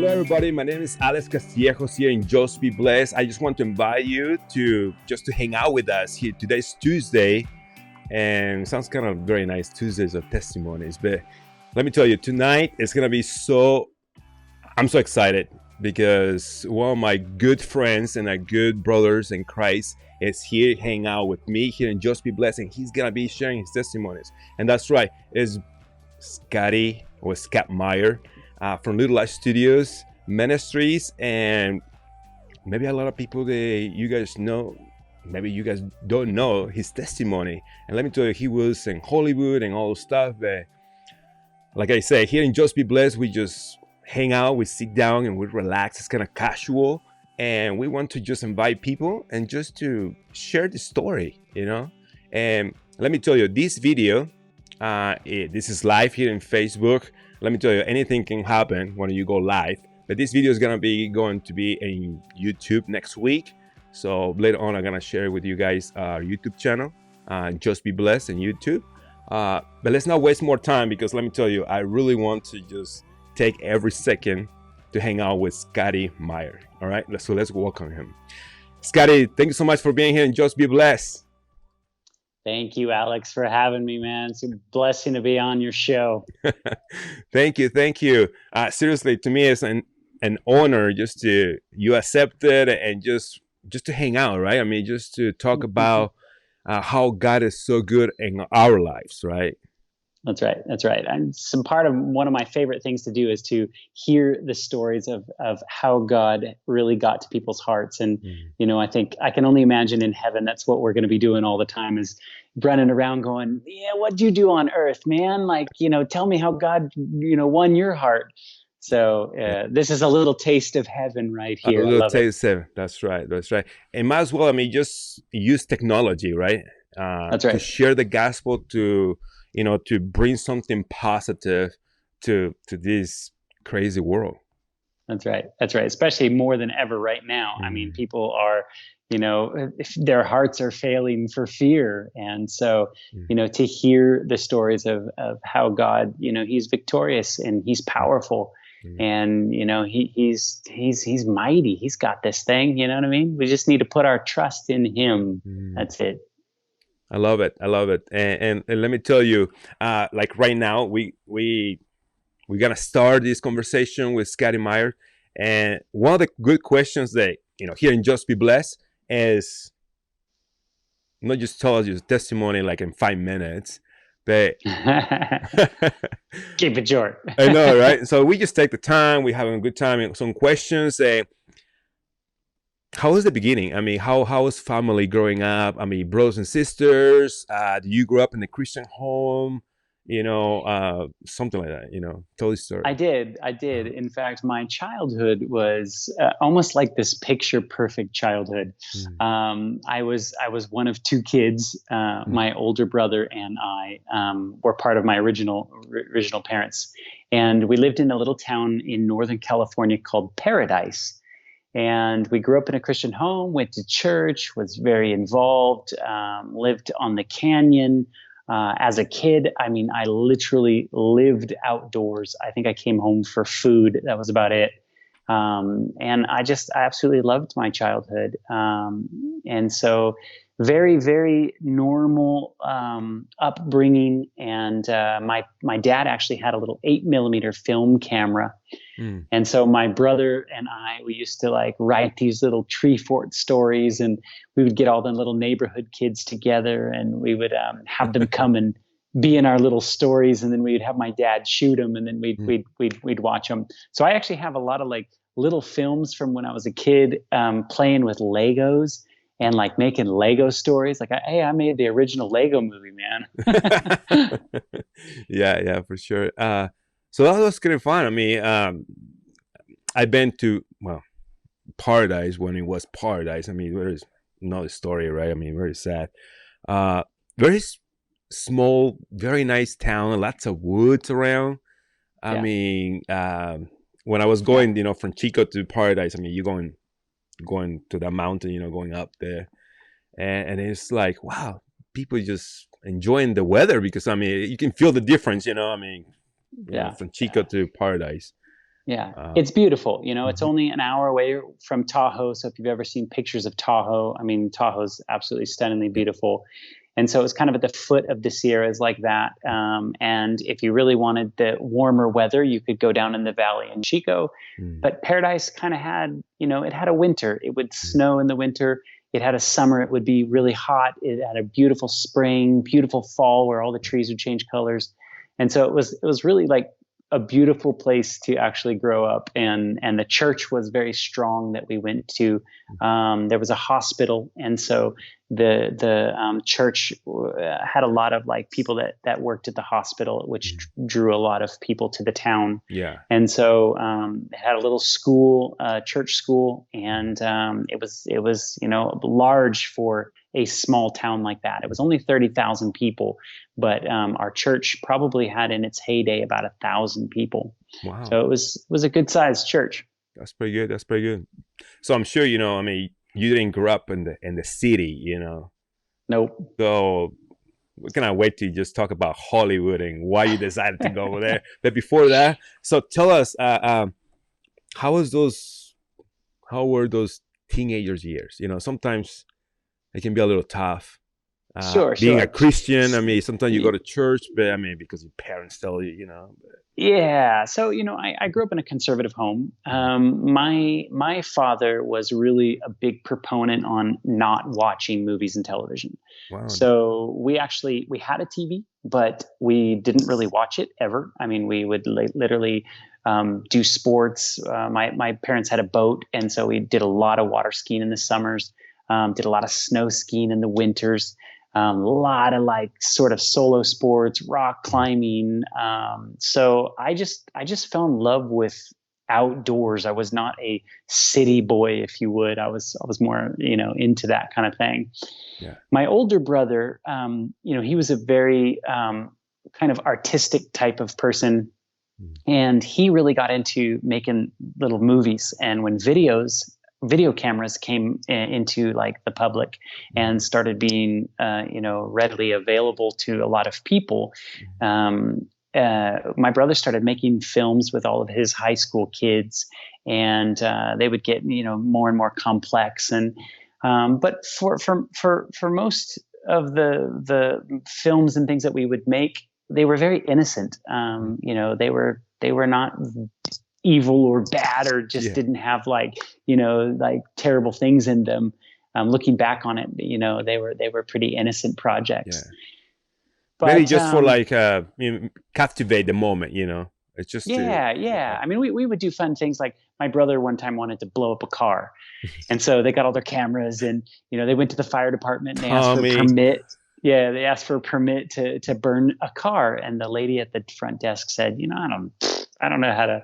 Hello, everybody. My name is Alex Castillejos here in Just Be Blessed. I just want to invite you to hang out with us here. Today's Tuesday, and sounds kind of very nice. Tuesdays of testimonies, but let me tell you, tonight it's gonna be I'm so excited because one of my good friends and our good brothers in Christ is here hanging out with me here in Just Be Blessed, and he's gonna be sharing his testimonies. And that's right, it's Scott Meyer from Little Life Studios Ministries, and maybe a lot of people that you guys know, maybe you guys don't know his testimony. And let me tell you, he was in Hollywood and all the stuff, but like I say, here in Just Be Blessed, we just hang out, we sit down and we relax. It's kind of casual, and we want to just invite people and just to share the story, you know. And let me tell you, this video, this is live here in Facebook. Let me tell you, anything can happen when you go live, but this video is going to be in YouTube next week. So later on, I'm going to share with you guys our YouTube channel, Just Be Blessed in YouTube. But let's not waste more time, because let me tell you, I really want to just take every second to hang out with Scotty Meyer. All right, so let's welcome him. Scotty, thank you so much for being here and Just Be Blessed. Thank you, Alex, for having me, man. It's a blessing to be on your show. Thank you. Seriously, to me, it's an honor just to you accept it and just to hang out, right? I mean, just to talk about how God is so good in our lives, right? That's right. And some part of one of my favorite things to do is to hear the stories of how God really got to people's hearts. And, you know, I think I can only imagine in heaven, that's what we're going to be doing all the time, is running around going, yeah, what'd you do on earth, man? Like, you know, tell me how God, you know, won your heart. So this is a little taste of heaven right here. A little taste of heaven. That's right. And might as well, I mean, just use technology, right? That's right. To share the gospel, to bring something positive to this crazy world. That's right. Especially more than ever right now. I mean, people are, you know, their hearts are failing for fear. And so, you know, to hear the stories of how God, you know, he's victorious and he's powerful. And, you know, he's mighty. He's got this thing, you know what I mean? We just need to put our trust in him. That's it. I love it. And let me tell you, like right now, we're gonna start this conversation with Scotty Meyer. And one of the good questions that, you know, here in Just Be Blessed is not just tell us your testimony like in 5 minutes, but keep it short. I know, right? So we just take the time. We're having a good time. And some questions. How was the beginning? I mean, how was family growing up? I mean, brothers and sisters. Do you grow up in a Christian home? You know, something like that. You know, tell the story. I did. In fact, my childhood was almost like this picture-perfect childhood. I was one of two kids. My older brother and I were part of my original parents, and we lived in a little town in Northern California called Paradise. And we grew up in a Christian home, went to church, was very involved, lived on the canyon. As a kid, I mean, I literally lived outdoors. I think I came home for food. That was about it. And I absolutely loved my childhood. And so very, very normal upbringing. And my dad actually had a little 8mm film camera. And so my brother and we used to like write these little tree fort stories, and we would get all the little neighborhood kids together, and we would have them come and be in our little stories, and then we'd have my dad shoot them, and then we'd watch them. So I actually have a lot of like little films from when I was a kid, playing with Legos and like making Lego stories. Like, hey, I made the original Lego movie, man. Yeah, for sure. So that was kind of fun. I mean, I've been to, Paradise when it was Paradise. I mean, there is another story, right? I mean, very sad. Very small, very nice town, lots of woods around. I mean, when I was going, you know, from Chico to Paradise, I mean, you're going to the mountain, you know, going up there. And it's like, wow, people just enjoying the weather, because, I mean, you can feel the difference, you know, I mean, from Chico to Paradise. Yeah, Uh, it's beautiful. You know, it's mhm. only an hour away from Tahoe. So if you've ever seen pictures of Tahoe, I mean, Tahoe's absolutely stunningly Yeah. beautiful. And so it's kind of at the foot of the Sierras like that. And if you really wanted the warmer weather, you could go down in the valley in Chico. Mm, But Paradise kind of had, you know, it had a winter. It would mm, snow in the winter. It had a summer. It would be really hot. It had a beautiful spring, beautiful fall where all the trees would change colors. And so it was really like a beautiful place to actually grow up, and the church was very strong that we went to. There was a hospital, and so the church had a lot of like people that worked at the hospital, which mm. drew a lot of people to the town. Yeah. And so it had a little school, church school, and it was large for a small town like that. It was only 30,000 people, but our church probably had in its heyday about 1,000 people. Wow. So it was a good sized church. That's pretty good. That's pretty good. So I'm sure, I mean, you didn't grow up in the city. Nope. So we cannot wait to just talk about Hollywood and why you decided to go over there. But before that, so tell us, how was those? How were those teenagers years? Sometimes it can be a little tough. Sure, Being a sure. Christian, I mean, sometimes you go to church, but I mean, because your parents tell you. Yeah. So, I grew up in a conservative home. My father was really a big proponent on not watching movies and television. Wow. So we had a TV, but we didn't really watch it ever. I mean, we would literally do sports. My parents had a boat, and so we did a lot of water skiing in the summers. Did a lot of snow skiing in the winters. A lot of like sort of solo sports, rock climbing. So I just fell in love with outdoors. I was not a city boy, if you would. I was more into that kind of thing. Yeah. My older brother, he was a very kind of artistic type of person, Mm. and he really got into making little movies. And when video cameras came into like the public and started being readily available to a lot of people, my brother started making films with all of his high school kids, and they would get more and more complex. And but for most of the films and things that we would make, they were very innocent. They were not evil or bad, or just Yeah. didn't have like terrible things in them. Looking back on it, they were pretty innocent projects. Yeah. Maybe But just for like captivate the moment. It's just to yeah, yeah. I mean, we would do fun things. Like my brother one time wanted to blow up a car, and so they got all their cameras, and they went to the fire department and they asked for a Tommy. permit. Yeah, they asked for a permit to burn a car, and the lady at the front desk said, I don't know how to,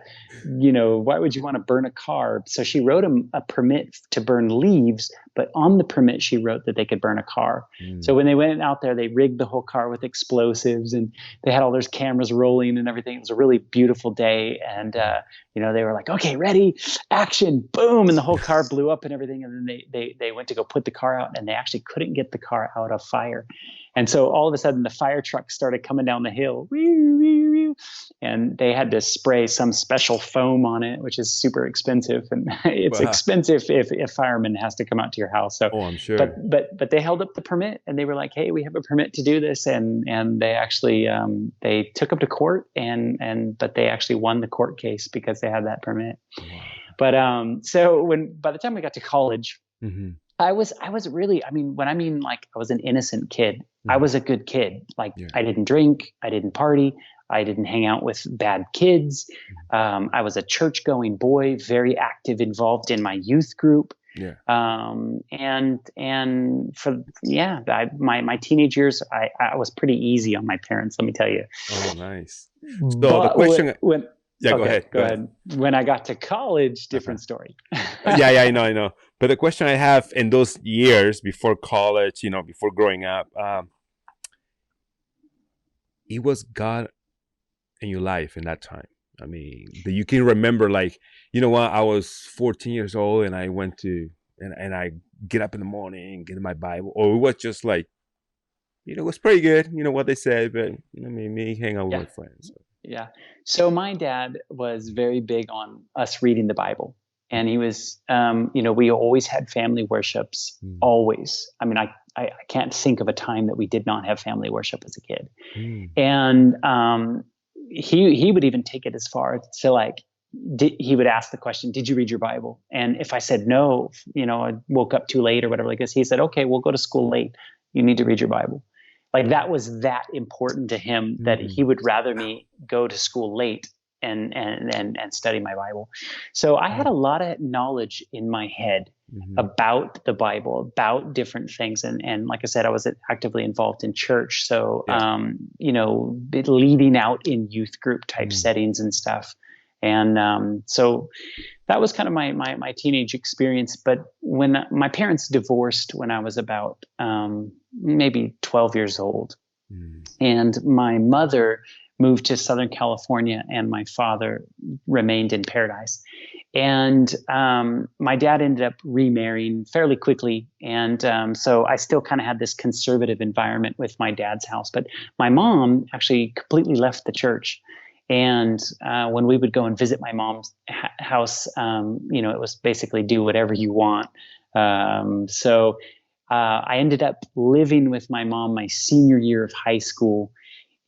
why would you want to burn a car? So she wrote him a permit to burn leaves, but on the permit she wrote that they could burn a car. Mm. So when they went out there, they rigged the whole car with explosives, and they had all those cameras rolling and everything. It was a really beautiful day, and they were like, okay, ready, action, boom, and the whole car blew up and everything. And then they went to go put the car out, and they actually couldn't get the car out of fire. And so all of a sudden the fire truck started coming down the hill, and they had to spray some special foam on it, which is super expensive. And it's Wow. expensive if a fireman has to come out to your house. So, Oh, I'm sure. but they held up the permit, and they were like, hey, we have a permit to do this. And they actually, they took them to court, but they actually won the court case because they had that permit. Wow. But so by the time we got to college, Mm-hmm. I was really, like I was an innocent kid. I was a good kid. Like Yeah. I didn't drink, I didn't party, I didn't hang out with bad kids. I was a church going boy, very active, involved in my youth group. Yeah. And my teenage years, I was pretty easy on my parents, let me tell you. Oh, nice. So the But question. when Yeah, go okay, ahead. go ahead. When I got to college, different story. Yeah, I know. But the question I have in those years before college, before growing up, it was God in your life in that time. I mean, that you can remember, like, what, I was 14 years old and I went to, and I get up in the morning, get in my Bible, or it was just like, it was pretty good, what they said, but me hang out with Yeah. my friends. Yeah. So my dad was very big on us reading the Bible. And he was, we always had family worships, Mm. always. I mean, I can't think of a time that we did not have family worship as a kid. Mm. And he would even take it as far to like, he would ask the question, did you read your Bible? And if I said no, I woke up too late or whatever like this, he said, okay, we'll go to school late. You need to read your Bible. Like that was that important to him that Mm. he would rather me go to school late and study my Bible. So I had Mm. a lot of knowledge in my head Mhm. about the Bible, about different things. And like I said, I was actively involved in church. So, Yeah. leading out in youth group type Mm. settings and stuff. And so that was kind of my teenage experience. But when my parents divorced when I was about maybe 12 years old, Mm. and my mother moved to Southern California, and my father remained in Paradise. And my dad ended up remarrying fairly quickly. And so I still kind of had this conservative environment with my dad's house. But my mom actually completely left the church. And when we would go and visit my mom's house, it was basically do whatever you want. So I ended up living with my mom my senior year of high school,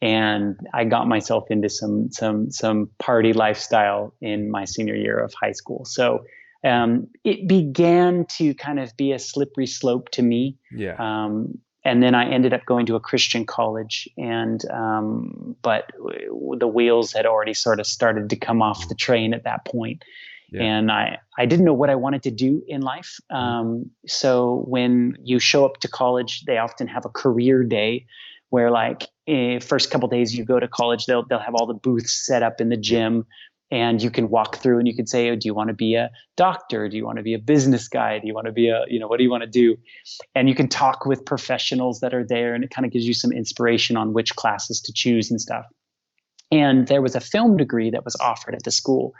and I got myself into some party lifestyle in my senior year of high school. So it began to kind of be a slippery slope to me. Yeah. And then I ended up going to a Christian college, and but the wheels had already sort of started to come off the train at that point. Yeah. And I didn't know what I wanted to do in life. So when you show up to college, they often have a career day where like first couple of days you go to college, they'll have all the booths set up in the gym, and you can walk through and you can say, oh, do you want to be a doctor? Do you want to be a business guy? Do you want to be what do you want to do? And you can talk with professionals that are there, and it kind of gives you some inspiration on which classes to choose and stuff. And there was a film degree that was offered at the school,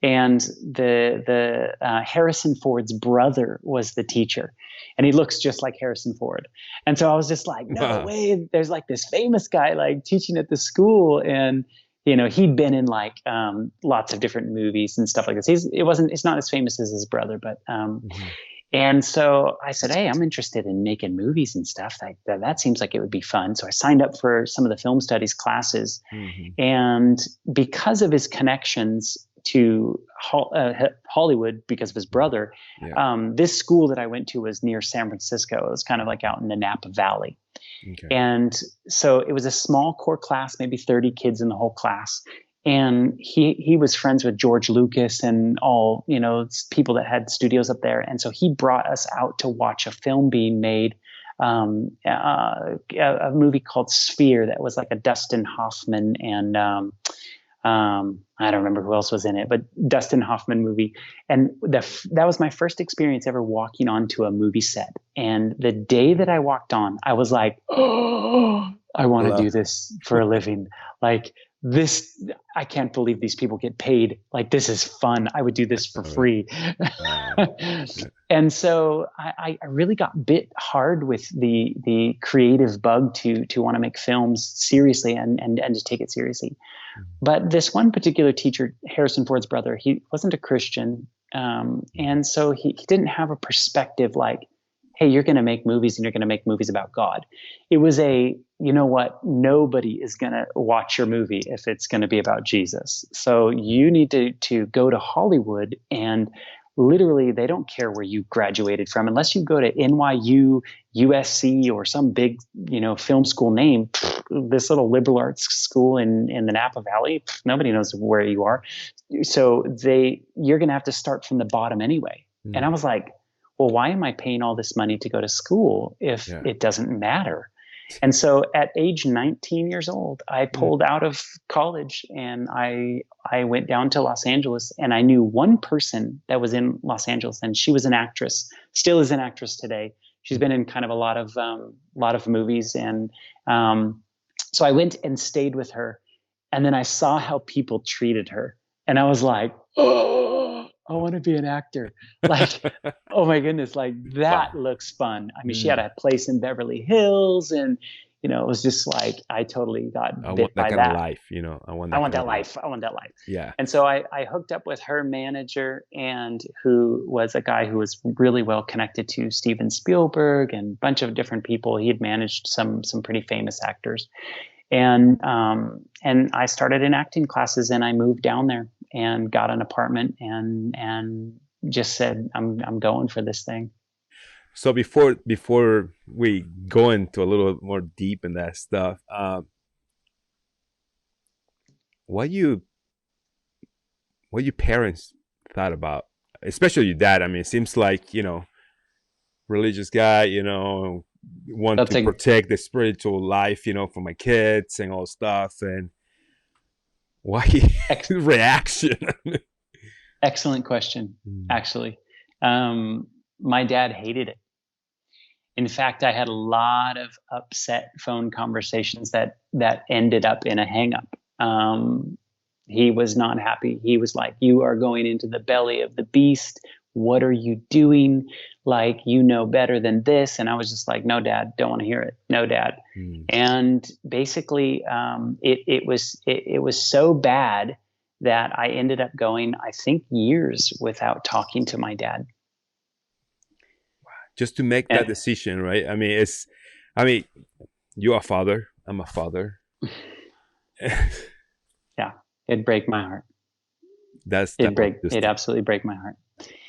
and the Harrison Ford's brother was the teacher, and he looks just like Harrison Ford. And so I was just like, no Wow. way, there's like this famous guy like teaching at the school, and he'd been in like lots of different movies and stuff like this. It's not as famous as his brother, but Mhm. and so I said, hey, I'm interested in making movies and stuff. That seems like it would be fun. So I signed up for some of the film studies classes. Mhm. And because of his connections to Hollywood, because of his brother, Yeah. this school that I went to was near San Francisco. It was kind of like out in the Napa Valley. Okay. And so it was a small core class, maybe 30 kids in the whole class. And he was friends with George Lucas and all, people that had studios up there. And so he brought us out to watch a film being made, a movie called Sphere that was like a Dustin Hoffman and I don't remember who else was in it, but Dustin Hoffman movie. And that was my first experience ever walking onto a movie set. And the day that I walked on, I was like, oh, I want to do this for a living. Like this, I can't believe these people get paid. Like this is fun. I would do this for free. And so I really got bit hard with the creative bug to want to make films seriously and to take it seriously. But this one particular teacher, Harrison Ford's brother, he wasn't a Christian. And so he didn't have a perspective like, hey, you're going to make movies and you're going to make movies about God. It was you know what? Nobody is going to watch your movie if it's going to be about Jesus. So you need to go to Hollywood, and literally they don't care where you graduated from. Unless you go to NYU, USC, or some big, film school name, this little liberal arts school in the Napa Valley, nobody knows where you are. So you're going to have to start from the bottom anyway. And I was like, well, why am I paying all this money to go to school if it doesn't matter? And so at age 19 years old, I pulled out of college and I went down to Los Angeles, and I knew one person that was in Los Angeles, and she was an actress, still is an actress today. She's been in kind of a lot of movies. And so I went and stayed with her, and then I saw how people treated her, and I was like, oh, I want to be an actor. Like, oh my goodness, like that looks fun. I mean, she had a place in Beverly Hills, and it was just like I totally I got want bit that by kind of that. life, you know. I want I that want kind that of life. life. I want that life. Yeah. And so I hooked up with her manager, and who was a guy who was really well connected to Steven Spielberg and a bunch of different people. He had managed some pretty famous actors. And I started in acting classes, and I moved down there and got an apartment, and just said, I'm going for this thing. So before we go into a little more deep in that stuff, what you what your parents thought about, especially your dad. I mean, it seems like, religious guy, want That's to a protect the spiritual life, for my kids and all stuff. And why ex- reaction? excellent question, Mm. actually. My dad hated it. In fact, I had a lot of upset phone conversations that ended up in a hang up. He was not happy. He was like, "You are going into the belly of the beast. What are you doing? Like, you know better than this." And I was just like, "No, Dad, don't want to hear it. No, Dad." Mm. And basically, it was so bad that I ended up going, I think, years without talking to my dad. Just to make that And decision, right? I mean, you're a father. I'm a father. yeah, it'd break my heart. That was It'd just, absolutely break my heart.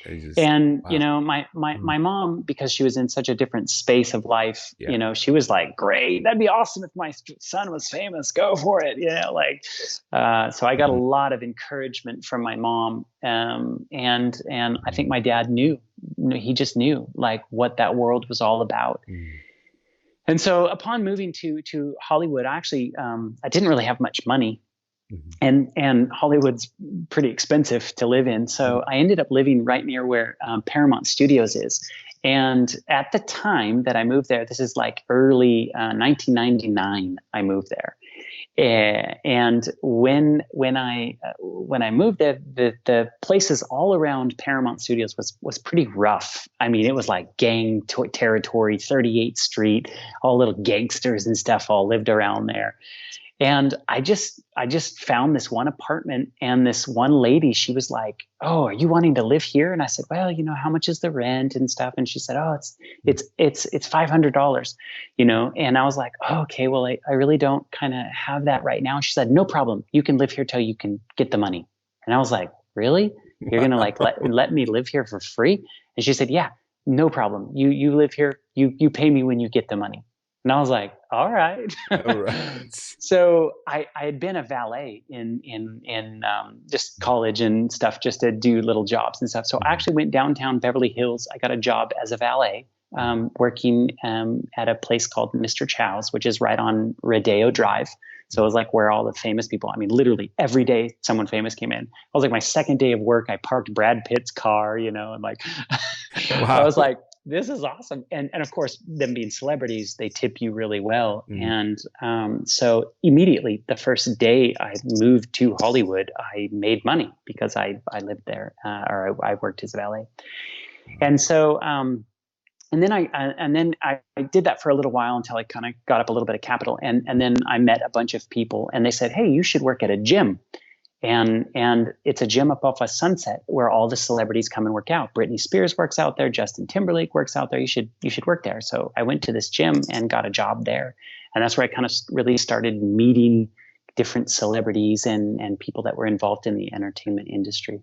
it's just, And wow. my mom, because she was in such a different space of life, Yeah. she was like, "Great, that'd be awesome if my son was famous. Go for it." Like, so I got a Mhm. lot of encouragement from my mom, and I think my dad knew. He just knew like what that world was all about. Mm. And so upon moving to Hollywood, I didn't really have much money, Mhm. and Hollywood's pretty expensive to live in. So I ended up living right near where Paramount Studios is. And at the time that I moved there, this is like early 1999. I moved there, and when I moved there, the places all around Paramount Studios was pretty rough. I mean, it was like gang territory, 38th Street, all little gangsters and stuff all lived around there. And I just found this one apartment, and this one lady, she was like, "Oh, are you wanting to live here?" And I said, "Well, how much is the rent and stuff?" And she said, "Oh, it's $500, And I was like, "Oh, okay, well, I really don't kind of have that right now." And she said, "No problem. You can live here till you can get the money." And I was like, "Really? You're gonna like let me live here for free?" And she said, "Yeah, no problem. You live here. You pay me when you get the money." And I was like, "All right." All right. So I had been a valet in just college and stuff, just to do little jobs and stuff. So I Mhm. actually went downtown Beverly Hills. I got a job as a valet, working at a place called Mr. Chow's, which is right on Rodeo Drive. So it was like where all the famous people, I mean, literally every day someone famous came in. I was like, my second day of work, I parked Brad Pitt's car, and like, I Wow. was like, this is awesome. And of course, them being celebrities, they tip you really well. Mm. And so immediately, the first day I moved to Hollywood, I made money because I lived there, or I worked as a valet. And so and then I did that for a little while until I kind of got up a little bit of capital, and then I met a bunch of people, and they said, "Hey, you should work at a gym." And it's a gym up off a Sunset where all the celebrities come and work out. Britney Spears works out there. Justin Timberlake works out there. You should work there. So I went to this gym and got a job there, and that's where I kind of really started meeting different celebrities and people that were involved in the entertainment industry.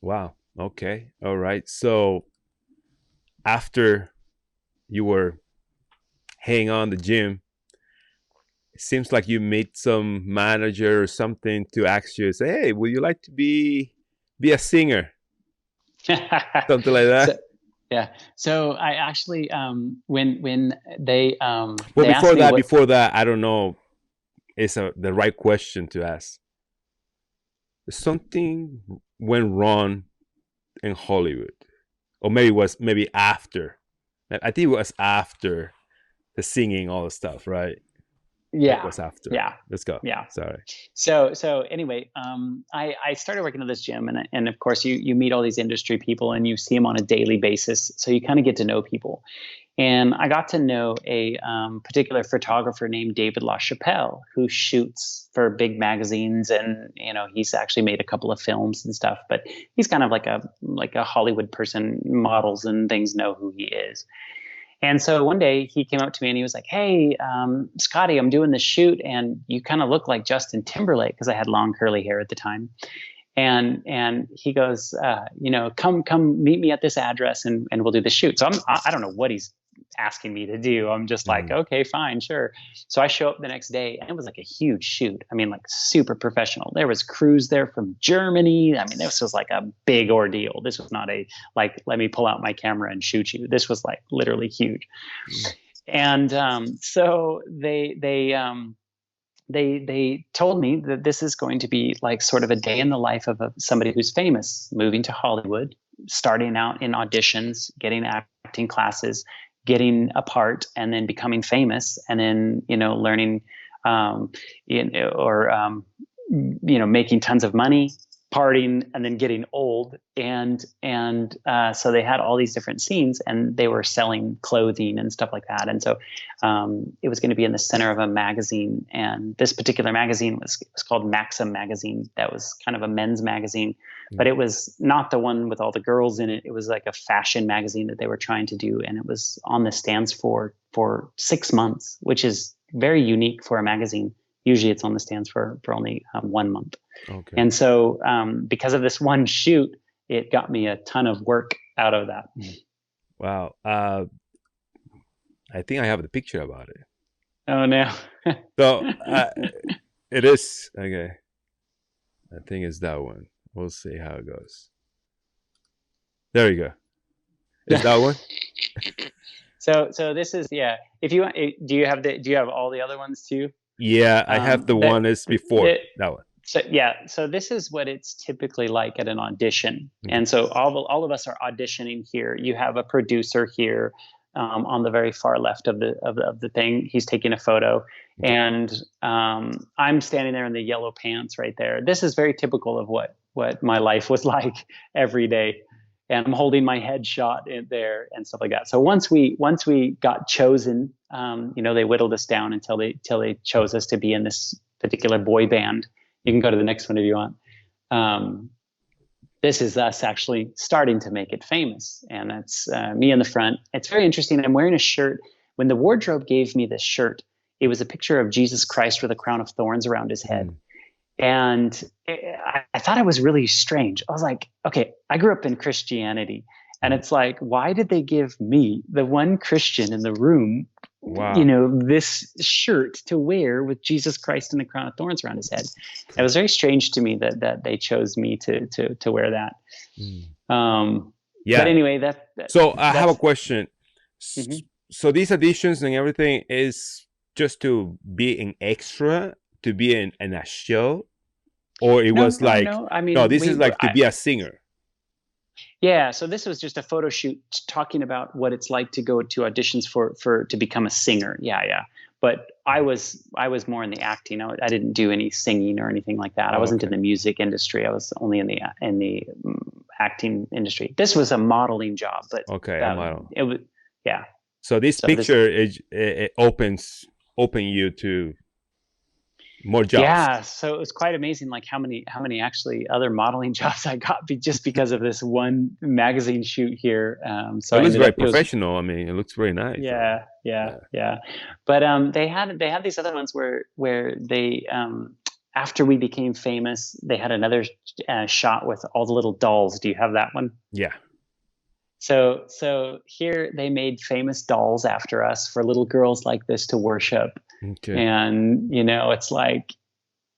Wow. Okay. All right. So after you were hanging on the gym, it seems like you meet some manager or something to ask you, say, "Hey, would you like to be a singer?" Something like So that. yeah, so I actually when they Well, they asked me what. before that, I don't know. It's the right question to ask. Something went wrong in Hollywood, or maybe after. I think it was after the singing, all the stuff, right? That Yeah. was after. Yeah. Let's go. Yeah. Sorry. So anyway, I started working at this gym, and of course you meet all these industry people and you see them on a daily basis, so you kind of get to know people. And I got to know a particular photographer named David LaChapelle, who shoots for big magazines, and he's actually made a couple of films and stuff. But he's kind of like a Hollywood person. Models and things know who he is. And so one day he came up to me and he was like, "Hey, Scotty, I'm doing this shoot, and you kind of look like Justin Timberlake," because I had long curly hair at the time. And he goes, come meet me at this address, and we'll do the shoot. So I don't know what he's asking me to do. I'm just like, okay, fine, sure. So I show up the next day, and it was like a huge shoot. I mean, like super professional. There was crews there from Germany. I mean, this was like a big ordeal. This was not a like, let me pull out my camera and shoot you. This was like literally huge. And so they told me that this is going to be like sort of a day in the life of somebody who's famous, moving to Hollywood, starting out in auditions, getting acting classes, getting a part, and then becoming famous, and then learning making tons of money, partying, and then getting old. And so they had all these different scenes, and they were selling clothing and stuff like that. And so it was going to be in the center of a magazine, and this particular magazine was called Maxim magazine. That was kind of a men's magazine, but it was not the one with all the girls in it. It was like a fashion magazine that they were trying to do, and it was on the stands for 6 months, which is very unique for a magazine. Usually it's on the stands for only 1 month. Okay. And so because of this one shoot, it got me a ton of work out of that. Wow. I think I have the picture about it. Oh, no. So it is. Okay. I think it's that one. We'll see how it goes. There you go. Is that one? So this is, yeah. If you want, do you have all the other ones too? Yeah, I have the one is before that one. So yeah, so this is what it's typically like at an audition. And so all of us are auditioning here. You have a producer here on the very far left of the thing. He's taking a photo, and I'm standing there in the yellow pants right there. This is very typical of what my life was like every day. And I'm holding my headshot in there and stuff like that. So once we got chosen, they whittled us down until they chose us to be in this particular boy band. You can go to the next one if you want. This is us actually starting to make it famous, and that's me in the front. It's very interesting. I'm wearing a shirt. When the wardrobe gave me this shirt, it was a picture of Jesus Christ with a crown of thorns around his head. And I thought it was really strange. I was like, okay, I grew up in Christianity, and it's like, why did they give me, the one Christian in the room, this shirt to wear with Jesus Christ and the crown of thorns around his head? It was very strange to me that they chose me to wear that. But anyway, so I have a question. So these auditions and everything is just to be an extra, to be in a show, or it was like, no, I mean, this is like to be a singer. Yeah, so this was just a photo shoot talking about what it's like to go to auditions to become a singer. Yeah. But I was more in the acting. I didn't do any singing or anything like that. I wasn't in the music industry. I was only in the acting industry. This was a modeling job, but model. It was, yeah. So this picture it open you to more jobs. Yeah, so it was quite amazing, like how many actually other modeling jobs I got just because of this one magazine shoot here. So it looks very professional. I mean, it looks very nice. Yeah. But they had these other ones where they after we became famous, they had another shot with all the little dolls. Do you have that one? Yeah. So here they made famous dolls after us for little girls like this to worship. Okay. And it's like,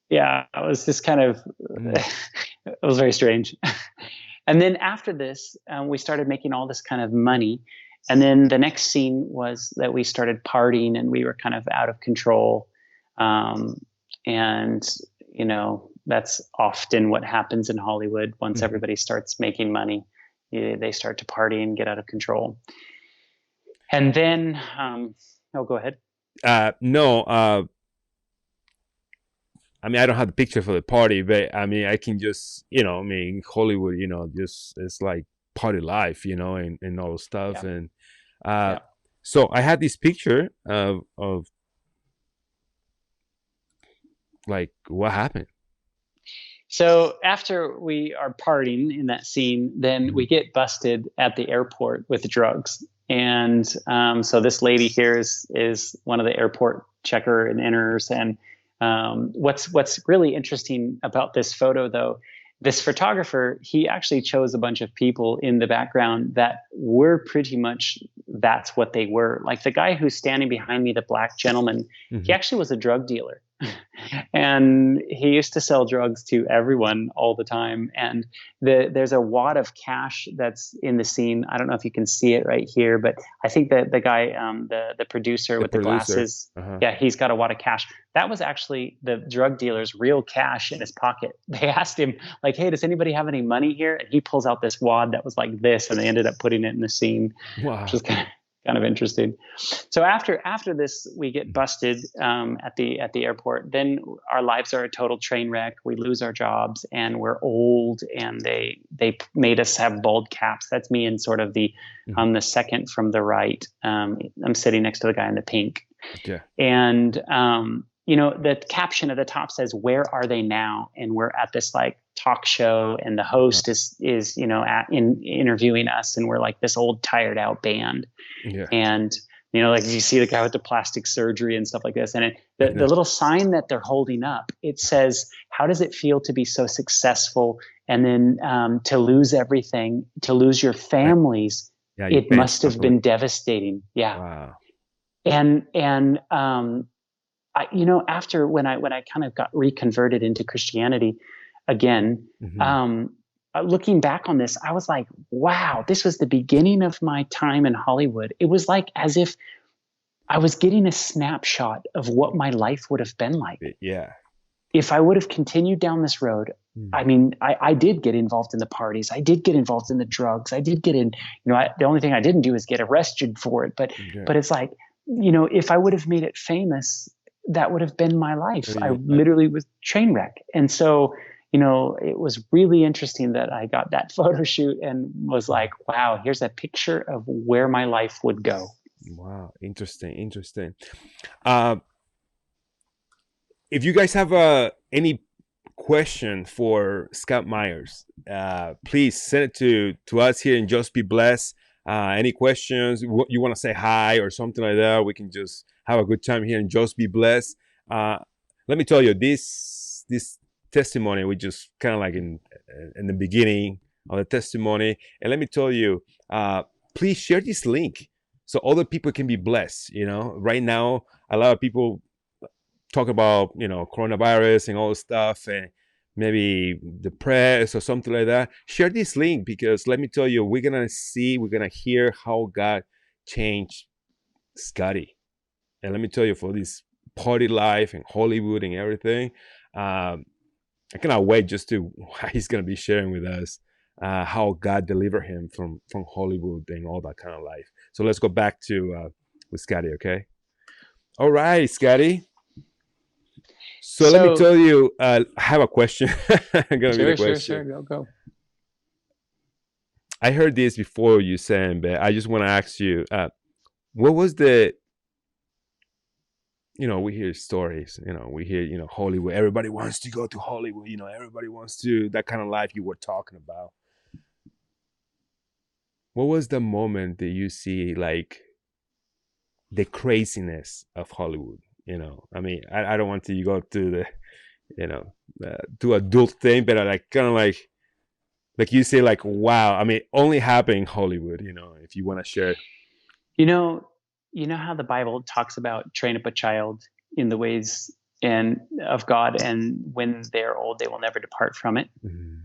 yeah, it was just kind of it was very strange. And then after this, we started making all this kind of money. And then the next scene was that we started partying, and we were kind of out of control. And that's often what happens in Hollywood. Once everybody starts making money, they start to party and get out of control. And then, go ahead. I mean, I don't have the picture for the party, but I mean, I can just, I mean, Hollywood, just it's like party life, and all stuff. Yeah. And uh, Yeah. so I had this picture of like what happened. So after we are partying in that scene, then we Mhm. get busted at the airport with drugs. And so this lady here is one of the airport checker and inners. And what's really interesting about this photo, though, this photographer, he actually chose a bunch of people in the background that were pretty much that's what they were. Like the guy who's standing behind me, the black gentleman, he Mhm. actually was a drug dealer. And he used to sell drugs to everyone all the time. And there's a wad of cash that's in the scene. I don't know if you can see it right here, but I think that the guy, the producer The with the producer. glasses, Uh-huh. yeah, he's got a wad of cash. That was actually the drug dealer's real cash in his pocket. They asked him, like, "Hey, does anybody have any money here?" And he pulls out this wad that was like this, and they ended up putting it in the scene, which Wow. was kind of interesting. So after this, we get busted at the airport. Then our lives are a total train wreck. We lose our jobs, and we're old. And they made us have bald caps. That's me in sort of the Mhm. on the second from the right. I'm sitting next to the guy in the pink, Yeah. and the caption at the top says, "Where are they now?" And we're at this like talk show, and the Uh-huh. host is interviewing us, and we're like this old tired out band. Yeah. And like you see the guy with the plastic surgery and stuff like this, and the Uh-huh. little sign that they're holding up, it says, "How does it feel to be so successful, and then to lose everything, to lose your Right. families? Yeah, your It parents must passed have away. been devastating." Yeah. Wow. And after when I kind of got reconverted into Christianity again, Mhm. um, looking back on this, I was like, wow, this was the beginning of my time in Hollywood. It was like as if I was getting a snapshot of what my life would have been like Yeah. if I would have continued down this road. I Mm. mean, I did get involved in the parties. I did get involved in the drugs. I did get in, the only thing I didn't do is get arrested for it. Yeah. But it's like, if I would have made it famous, that would have been my life. I Yeah. literally was train wreck. And so, it was really interesting that I got that photo shoot and was like, wow, here's a picture of where my life would go. Wow. Interesting. Interesting. Uh, if you guys have any question for Scott Myers, please send it to us here in Just Be Blessed. Any questions? You want to say hi or something like that? We can just have a good time here and Just Be Blessed. Uh, Let me tell you, this testimony we just kind of like in the beginning of the testimony, and let me tell you, please share this link so other people can be blessed. Right now a lot of people talk about coronavirus and all this stuff, and maybe the press or something like that. Share this link, because let me tell you, we're gonna hear how God changed Scotty. And let me tell you, for this party life and Hollywood and everything, I cannot wait just to what he's gonna be sharing with us, how God delivered him from Hollywood and all that kind of life. So let's go back to with Scotty. Okay. All right, Scotty. So let me So tell you, I have a question. Gonna be the sure, question. go. I heard this before you saying, but I just want to ask you, what was the, we hear stories, we hear, Hollywood. Everybody wants to go to Hollywood. Everybody wants to that kind of life you were talking about. What was the moment that you see like the craziness of Hollywood? I mean, I don't want to go to the, to adult thing, but I like kind of like you say, like, wow. I mean, only happen in Hollywood. If you want to share. You know, you know how the Bible talks about train up a child in the ways and of God, and when they're old, they will never depart from it. Mhm.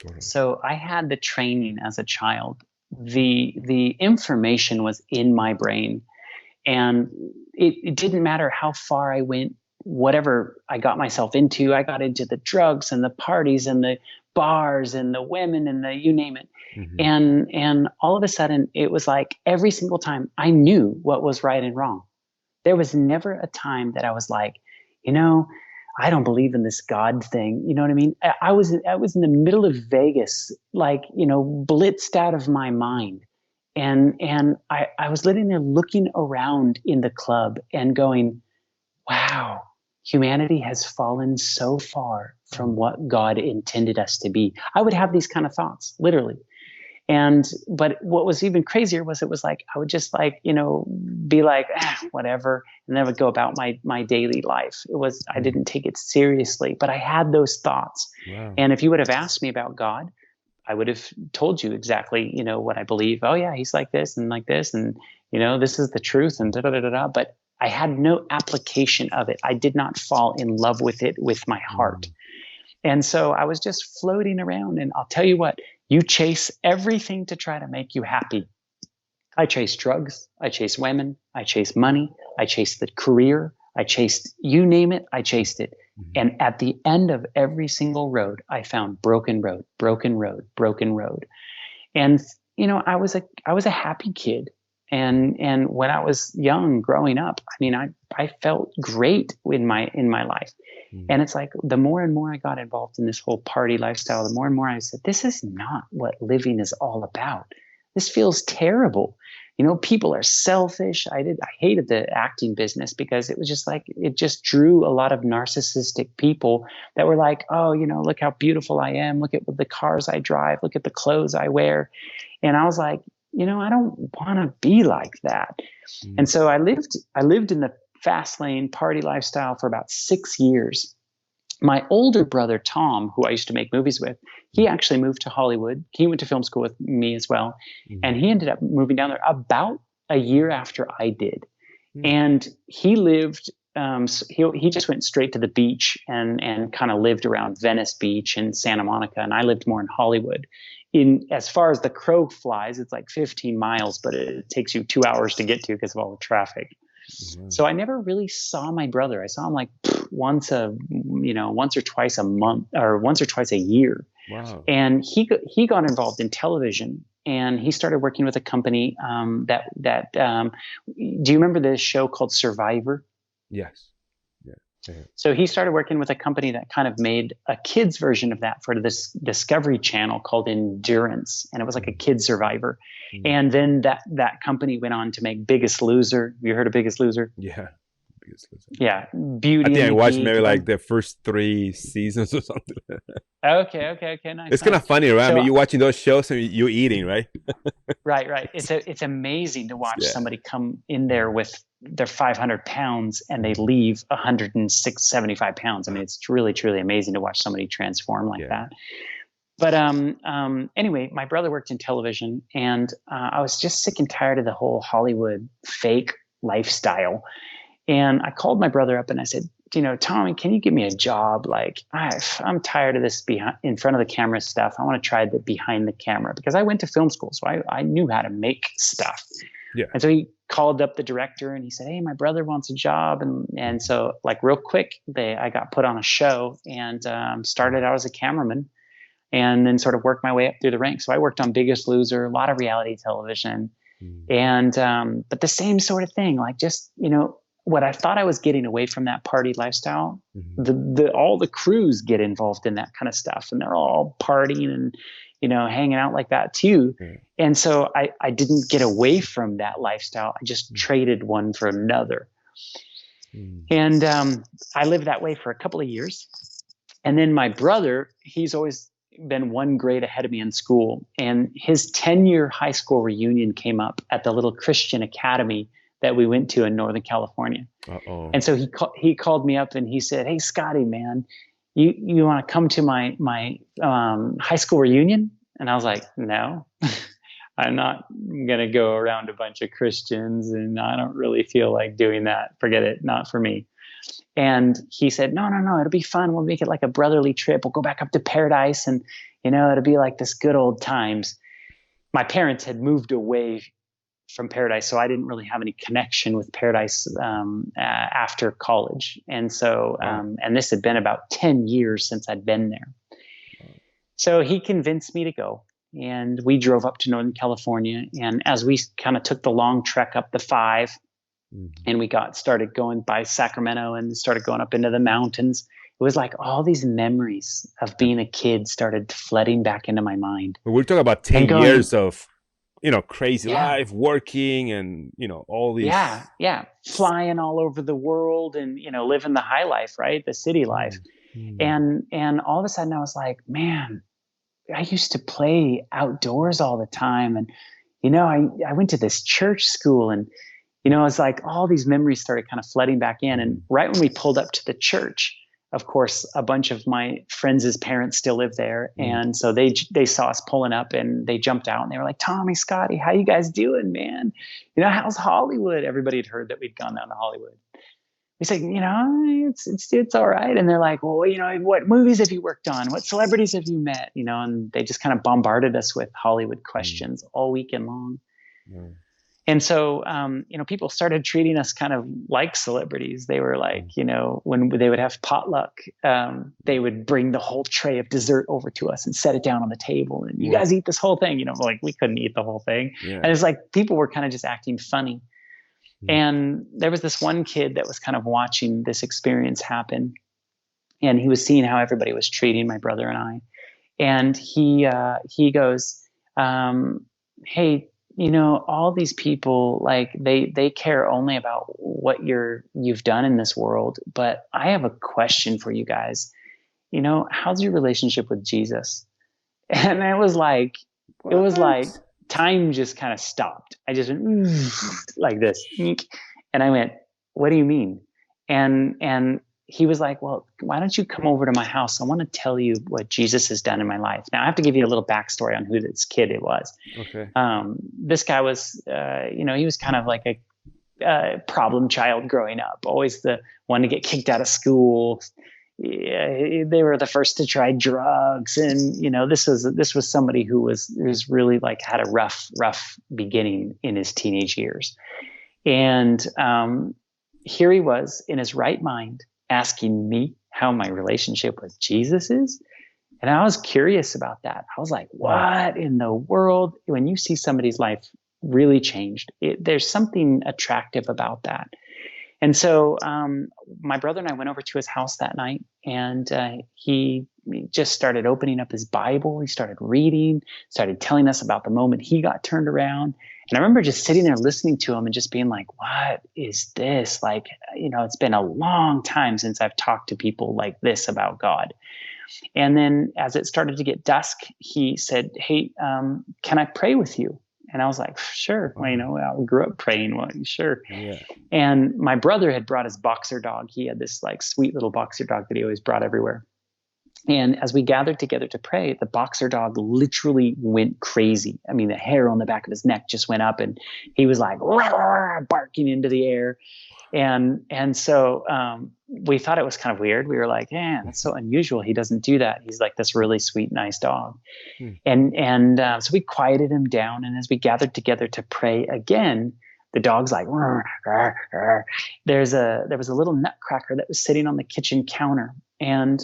Totally. So I had the training as a child. The information was in my brain, and it didn't matter how far I went, whatever I got myself into. I got into the drugs and the parties and the bars and the women and the you name it. Hmm. And all of a sudden it was like every single time I knew what was right and wrong. There was never a time that I was like, you know, I don't believe in this God thing. You know what I mean? I was in the middle of Vegas, like, blitzed out of my mind. And I was living there looking around in the club and going, wow, humanity has fallen so far from what God intended us to be. I would have these kind of thoughts, literally. But what was even crazier was it was like, I would just like, be like, whatever. And then I would go about my daily life. I didn't take it seriously, but I had those thoughts. Wow. And if you would have asked me about God, I would have told you exactly, what I believe. Oh yeah, he's like this and like this. And, this is the truth and da da da da da. But I had no application of it. I did not fall in love with it with my heart. And so I was just floating around. And I'll tell you what, you chase everything to try to make you happy. I chased drugs. I chased women. I chased money. I chased the career. I chased, you name it, I chased it. And at the end of every single road, I found broken road, broken road, broken road. And, I was a happy kid. And when I was young growing up, I mean, I felt great in my life. And it's like, the more and more I got involved in this whole party lifestyle, the more and more I said, this is not what living is all about. This feels terrible. People are selfish. I hated the acting business because it was just like, it just drew a lot of narcissistic people that were like, oh, look how beautiful I am. Look at the cars I drive. Look at the clothes I wear. And I was like, I don't want to be like that. And so I lived in the fast lane party lifestyle for about 6 years. My older brother, Tom, who I used to make movies with, he actually moved to Hollywood. He went to film school with me as well. And he ended up moving down there about a year after I did. And he lived, he just went straight to the beach and kind of lived around Venice Beach and Santa Monica. And I lived more in Hollywood. As far as the crow flies, it's like 15 miles, but it takes you 2 hours to get to because of all the traffic. So I never really saw my brother. I saw him like once or twice a month, or once or twice a year. Wow. And he got involved in television, and he started working with a company do you remember this show called Survivor? Yes. Yeah. So he started working with a company that kind of made a kid's version of that for this Discovery Channel called Endurance. And it was like a kid survivor. And then that company went on to make Biggest Loser. Have you heard of Biggest Loser? Yeah. Biggest Loser. Yeah. Beauty. I think I watched Geek. maybe like the first 3 seasons or something. Okay. Nice. It's kind of funny, right? I mean, you're watching those shows and you're eating, right? Right. It's amazing to watch somebody come in there with their 500 pounds and they leave 175 pounds. I mean, it's really, truly amazing to watch somebody transform like that. But anyway, my brother worked in television, and I was just sick and tired of the whole Hollywood fake lifestyle. And I called my brother up and I said, Tommy, can you give me a job? Like, I'm tired of this in front of the camera stuff. I want to try the behind the camera, because I went to film school, so I knew how to make stuff. Yeah. And so he called up the director and he said, hey, my brother wants a job. And so like real quick, I got put on a show and started out as a cameraman, and then sort of worked my way up through the ranks. So I worked on Biggest Loser, a lot of reality television, and but the same sort of thing, like just, what I thought I was getting away from that party lifestyle, all the crews get involved in that kind of stuff, and they're all partying and, hanging out like that too. And so I didn't get away from that lifestyle. I just traded one for another. And I lived that way for a couple of years. And then my brother, he's always been one grade ahead of me in school, and his 10-year high school reunion came up at the little Christian academy that we went to in Northern California. And so he called me up and he said, hey, Scotty, man, you want to come to my high school reunion? And I was like, no, I'm not going to go around a bunch of Christians, and I don't really feel like doing that. Forget it. Not for me. And he said, no, it'll be fun. We'll make it like a brotherly trip. We'll go back up to Paradise, and, it'll be like this good old times. My parents had moved away from Paradise, so I didn't really have any connection with Paradise after college. And so, and this had been about 10 years since I'd been there. So he convinced me to go, and we drove up to Northern California. And as we kind of took the long trek up the 5, and we started going by Sacramento and started going up into the mountains, was like all these memories of being a kid started flooding back into my mind We're talking about and 10 going, years of, crazy yeah, life, working and, all yeah, these. yeah, flying all over the world and, living the high life, right? The city life. Mm, mm, And all of a sudden I was like, man, I used to play outdoors all the time. And, I went to this church school and, it's like all these memories started kind of flooding back in. And mm, right when we pulled up to the church, of course, a bunch of my friends' parents still live there. mm. And so they saw us pulling up and they jumped out and they were like, Tommy, Scotty, how you guys doing, man? How's Hollywood? Everybody had heard that we'd gone down to Hollywood. We said, it's all right. And they're like, well, what movies have you worked on? What celebrities have you met? And they just kind of bombarded us with Hollywood questions all weekend long. Mm. And so, people started treating us kind of like celebrities. They were like, when they would have potluck, they would bring the whole tray of dessert over to us and set it down on the table. And you guys eat this whole thing, like we couldn't eat the whole thing. Yeah. And it's like people were kind of just acting funny. Mm. And there was this one kid that was kind of watching this experience happen. And he was seeing how everybody was treating my brother and I. And he goes, hey, all these people, like they care only about what you've done in this world. But I have a question for you guys. How's your relationship with Jesus? And it was like time just kind of stopped. I just went like this, and I went, "What do you mean?" And he was like, "Well, why don't you come over to my house? I want to tell you what Jesus has done in my life." Now, I have to give you a little backstory on who this kid it was. Okay. This guy was, he was kind of like a problem child growing up, always the one to get kicked out of school. Yeah, they were the first to try drugs, and this was somebody who was really like had a rough beginning in his teenage years. And here he was in his right mind asking me how my relationship with Jesus is. And I was curious about that. I was like, what in the world? When you see somebody's life really changed, there's something attractive about that. And so my brother and I went over to his house that night, and he just started opening up his Bible. He started reading, started telling us about the moment he got turned around. And I remember just sitting there listening to him and just being like, what is this? Like, it's been a long time since I've talked to people like this about God. And then as it started to get dusk, he said, hey, can I pray with you? And I was like, sure. Well, I grew up praying. Well, sure. Yeah. And my brother had brought his boxer dog. He had this like sweet little boxer dog that he always brought everywhere. And as we gathered together to pray, the boxer dog literally went crazy. I mean, the hair on the back of his neck just went up, and he was like barking into the air. And so we thought it was kind of weird. We were like, yeah, that's so unusual. He doesn't do that. He's like this really sweet, nice dog. And so we quieted him down. And as we gathered together to pray again, the dog's like, rrr, rrr, rrr. There was a little nutcracker that was sitting on the kitchen counter. And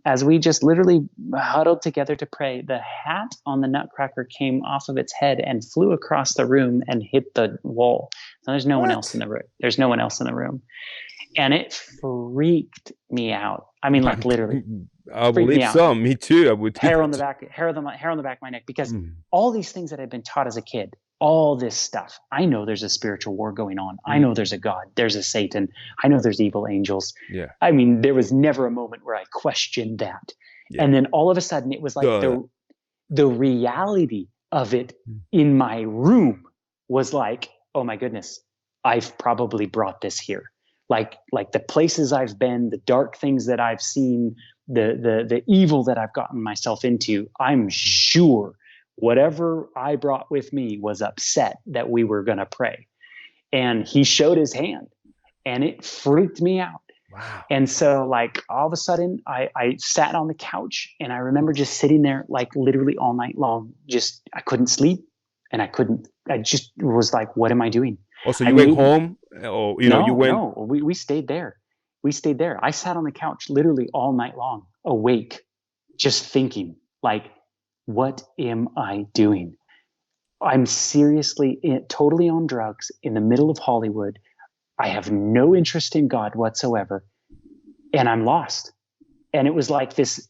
as we just literally huddled together to pray, the hat on the nutcracker came off of its head and flew across the room and hit the wall. So there's no one else in the room. There's no one else in the room. And it freaked me out. I mean, like literally. I believe so. Me too. I would. Hair on the back of my neck, because all these things that I'd been taught as a kid, all this stuff. I know there's a spiritual war going on. I know there's a God. There's a Satan. I know there's evil angels. Yeah. I mean, there was never a moment where I questioned that. Yeah. And then all of a sudden it was like the reality of it in my room was like, oh my goodness, I've probably brought this here. Like the places I've been, the dark things that I've seen, the evil that I've gotten myself into, I'm sure whatever I brought with me was upset that we were going to pray. And he showed his hand, and it freaked me out. Wow. And so like all of a sudden I sat on the couch, and I remember just sitting there like literally all night long. Just, I couldn't sleep, and I just was like, what am I doing? Oh, so you went home, or you went? No, we stayed there. We stayed there. I sat on the couch literally all night long, awake, just thinking like, what am I doing? I'm seriously totally on drugs in the middle of Hollywood. I have no interest in God whatsoever, and I'm lost. And it was like this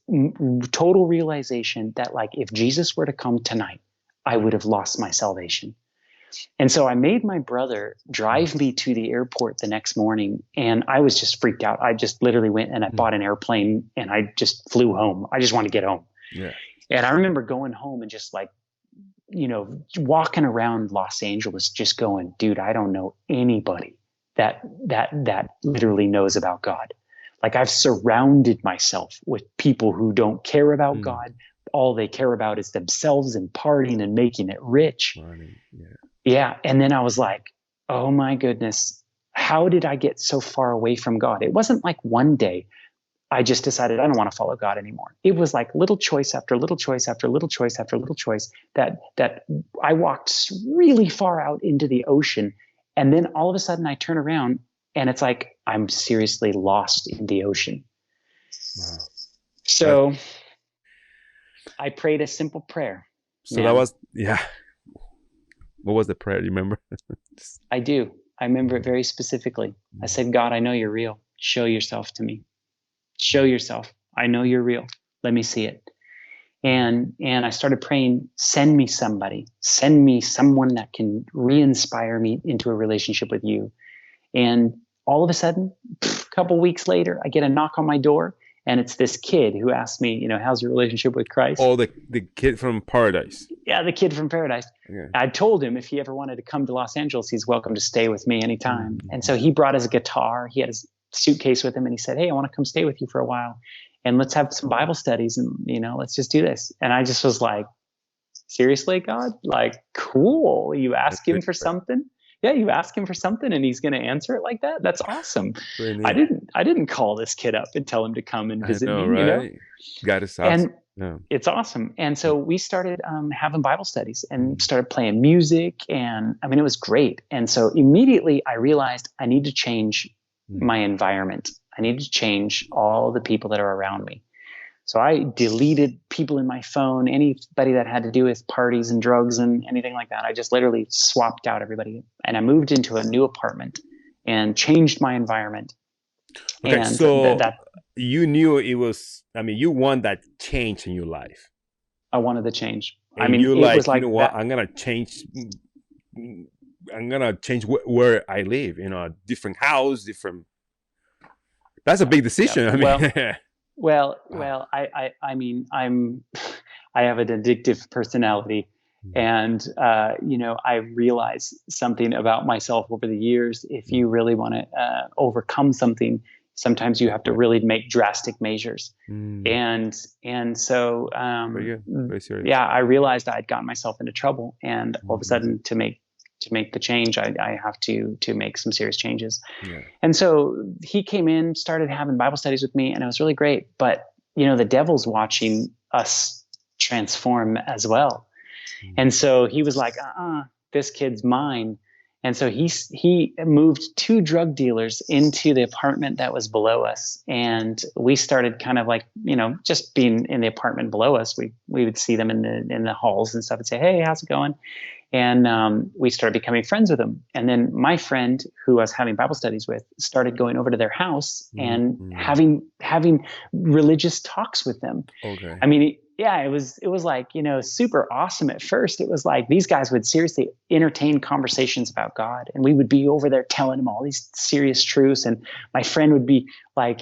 total realization that like, if Jesus were to come tonight, I would have lost my salvation. And so I made my brother drive me to the airport the next morning, and I was just freaked out. I just literally went and I bought an airplane and I just flew home. I just wanted to get home. Yeah. And I remember going home and just like, walking around Los Angeles, just going, dude, I don't know anybody that literally knows about God. Like, I've surrounded myself with people who don't care about God. All they care about is themselves and partying and making it rich. Yeah. And then I was like, oh my goodness, how did I get so far away from God? It wasn't like one day I just decided I don't want to follow God anymore. It was like little choice after little choice after little choice after little choice that I walked really far out into the ocean. And then all of a sudden I turn around and it's like, I'm seriously lost in the ocean. Wow. So I prayed a simple prayer. So that was, yeah. What was the prayer? Do you remember? I do. I remember it very specifically. I said, God, I know you're real. Show yourself to me. Show yourself. I know you're real. Let me see it. And I started praying, send me somebody. Send me someone that can re-inspire me into a relationship with you. And all of a sudden, a couple weeks later, I get a knock on my door, and it's this kid who asked me, how's your relationship with Christ? Oh, the kid from Paradise. Yeah, the kid from Paradise. Okay. I told him if he ever wanted to come to Los Angeles, he's welcome to stay with me anytime. And so he brought his guitar. He had his suitcase with him, and he said, hey, I want to come stay with you for a while, and let's have some Bible studies, and let's just do this. And I just was like, seriously, God? Like, cool. You ask him for something? Yeah, you ask him for something and he's going to answer it like that? That's awesome. I didn't call this kid up and tell him to come and visit me, right? God is awesome. And it's awesome. And so we started having Bible studies and started playing music, and I mean, it was great. And so immediately I realized I need to change my environment. I need to change all the people that are around me. So I deleted people in my phone, anybody that had to do with parties and drugs and anything like that. I just literally swapped out everybody, and I moved into a new apartment and changed my environment. Okay, and so you knew it was, you want that change in your life. I wanted the change. And it was like, you know what, I'm going to change where I live, a different house, different. That's a big decision. Yeah. Well, I have an addictive personality, and I realized something about myself over the years. If you really want to overcome something, sometimes you have to really make drastic measures. And so yeah, I realized I had gotten myself into trouble, and all of a sudden to make the change, I have to make some serious changes. Yeah. And so he came in, started having Bible studies with me, and it was really great. But, the devil's watching us transform as well. And so he was like, this kid's mine. And so he moved 2 drug dealers into the apartment that was below us. And we started kind of like, just being in the apartment below us. We would see them in the halls and stuff and say, hey, how's it going? And we started becoming friends with them. And then my friend, who I was having Bible studies with, started going over to their house and having religious talks with them. Okay. I mean, it was like, super awesome at first. It was like these guys would seriously entertain conversations about God, and we would be over there telling them all these serious truths. And my friend would be like,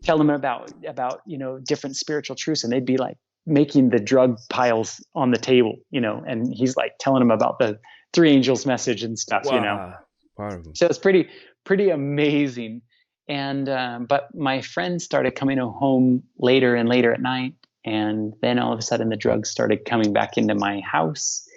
tell them about different spiritual truths, and they'd be like making the drug piles on the table, and he's like telling them about the 3 angels message and stuff. Wow. So it's pretty amazing. And but my friend started coming home later and later at night, and then all of a sudden the drugs started coming back into my house.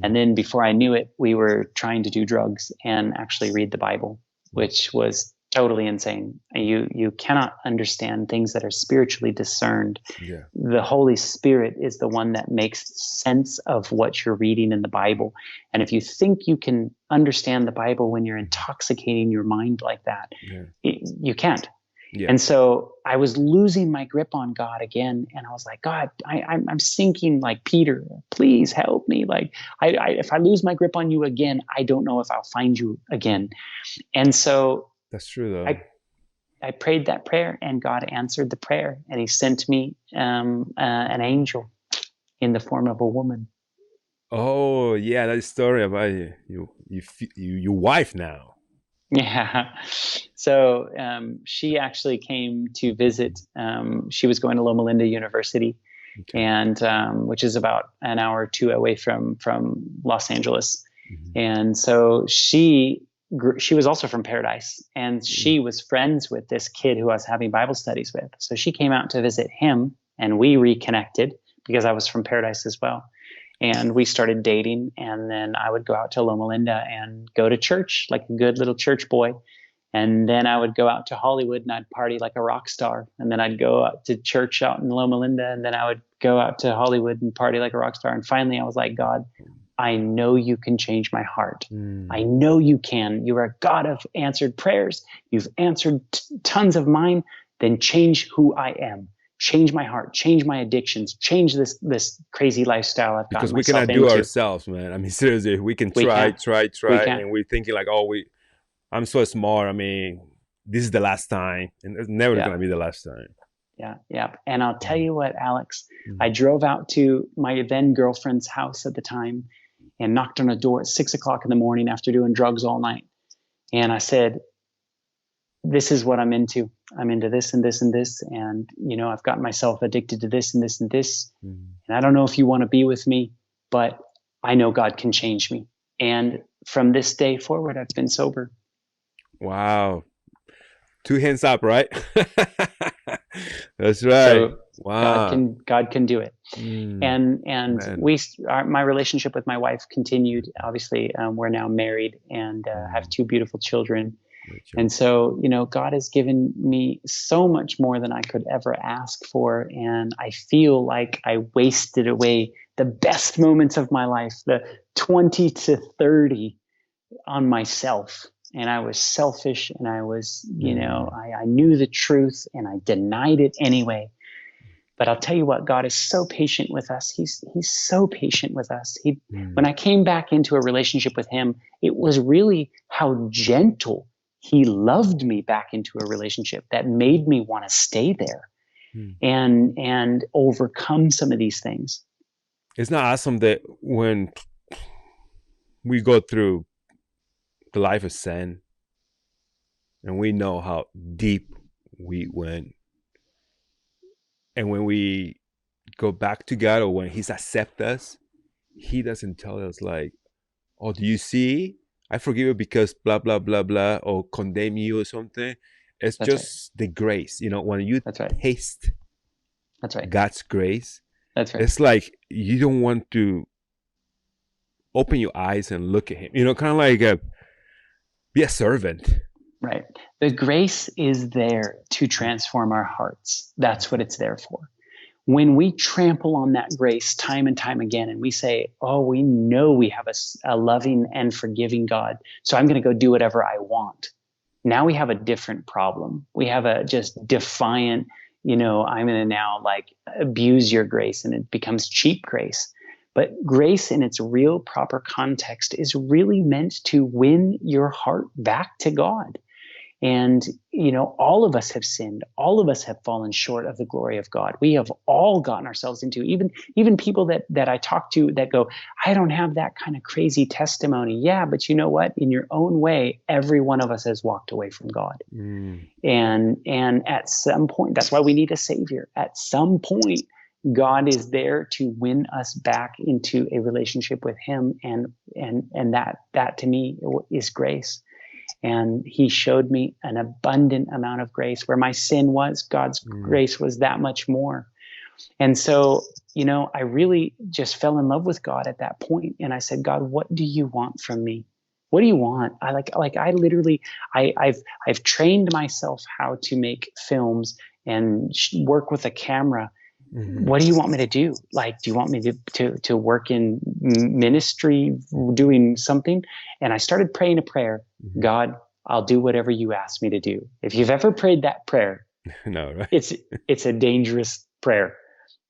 And then before I knew it, we were trying to do drugs and actually read the Bible, which was totally insane. You cannot understand things that are spiritually discerned. Yeah. The Holy Spirit is the one that makes sense of what you're reading in the Bible. And if you think you can understand the Bible when you're intoxicating your mind like that, you can't. Yeah. And so I was losing my grip on God again. And I was like, God, I'm sinking like Peter. Please help me. Like, if I lose my grip on you again, I don't know if I'll find you again. And so that's true, though. I prayed that prayer, and God answered the prayer, and he sent me an angel in the form of a woman. Oh yeah, that story about your wife now. Yeah. So she actually came to visit. She was going to Loma Linda University, Okay. and which is about an hour or two away from Los Angeles. Mhm. And so she was also from Paradise, and she was friends with this kid who I was having Bible studies with. So she came out to visit him, and we reconnected because I was from Paradise as well. And we started dating, and then I would go out to Loma Linda and go to church like a good little church boy. And then I would go out to Hollywood and I'd party like a rock star. And then I'd go out to church out in Loma Linda, and then I would go out to Hollywood and party like a rock star. And finally I was like, God, I know you can change my heart. I know you can. You are a God of answered prayers. You've answered tons of mine. Then change who I am. Change my heart, change my addictions, change this crazy lifestyle I've gotten Because we myself cannot do into. ourselves, man. I mean, seriously, we can We try, can't. try, We try, can't. and we're thinking like, oh, I'm so smart. I mean, this is the last time, and it's never Yeah. gonna be the last time. Yeah. And I'll tell you what, Alex, Mhm. I drove out to my then girlfriend's house at the time and knocked on a door at 6 o'clock in the morning after doing drugs all night. And I said, this is what I'm into. I'm into this and this and this. And, I've gotten myself addicted to this and this and this. Mhm. And I don't know if you want to be with me, but I know God can change me. And from this day forward, I've been sober. Wow. 2 hands up, right? That's right. So wow. God can do it. Mm, And man. my relationship with my wife continued. Obviously, we're now married and have 2 beautiful children. Great job. And so, God has given me so much more than I could ever ask for. And I feel like I wasted away the best moments of my life, the 20 to 30, on myself. And I was selfish, and I was, I knew the truth and I denied it anyway. But I'll tell you what, God is so patient with us. He's so patient with us. When I came back into a relationship with him, it was really how gentle he loved me back into a relationship that made me want to stay there and overcome some of these things. It's not awesome that when we go through the life of sin and we know how deep we went, and when we go back to God, or when he's accept us, he doesn't tell us like, oh, do you see, I forgive you because blah blah blah blah, or condemn you or something. It's That's just the grace, when you That's right. taste That's right. God's grace. That's right. It's like you don't want to open your eyes and look at him, kind of like be a servant. Right. The grace is there to transform our hearts. That's what it's there for. When we trample on that grace time and time again, and we say, oh, we know we have a loving and forgiving God, so I'm going to go do whatever I want. Now we have a different problem. We have a just defiant, I'm going to now abuse your grace, and it becomes cheap grace. But grace in its real proper context is really meant to win your heart back to God. And, all of us have sinned. All of us have fallen short of the glory of God. We have all gotten ourselves into, even people that I talk to that go, I don't have that kind of crazy testimony. Yeah, but you know what? In your own way, every one of us has walked away from God. And at some point, that's why we need a savior. At some point, God is there to win us back into a relationship with him. And that to me is grace. And he showed me an abundant amount of grace. Where my sin was, God's grace was that much more. And so, I really just fell in love with God at that point. And I said, God, what do you want from me? What do you want? I literally, I've trained myself how to make films and work with a camera. What do you want me to do? Do you want me to work in ministry, doing something? And I started praying a prayer. God, I'll do whatever you ask me to do. If you've ever prayed that prayer, no, right? It's a dangerous prayer,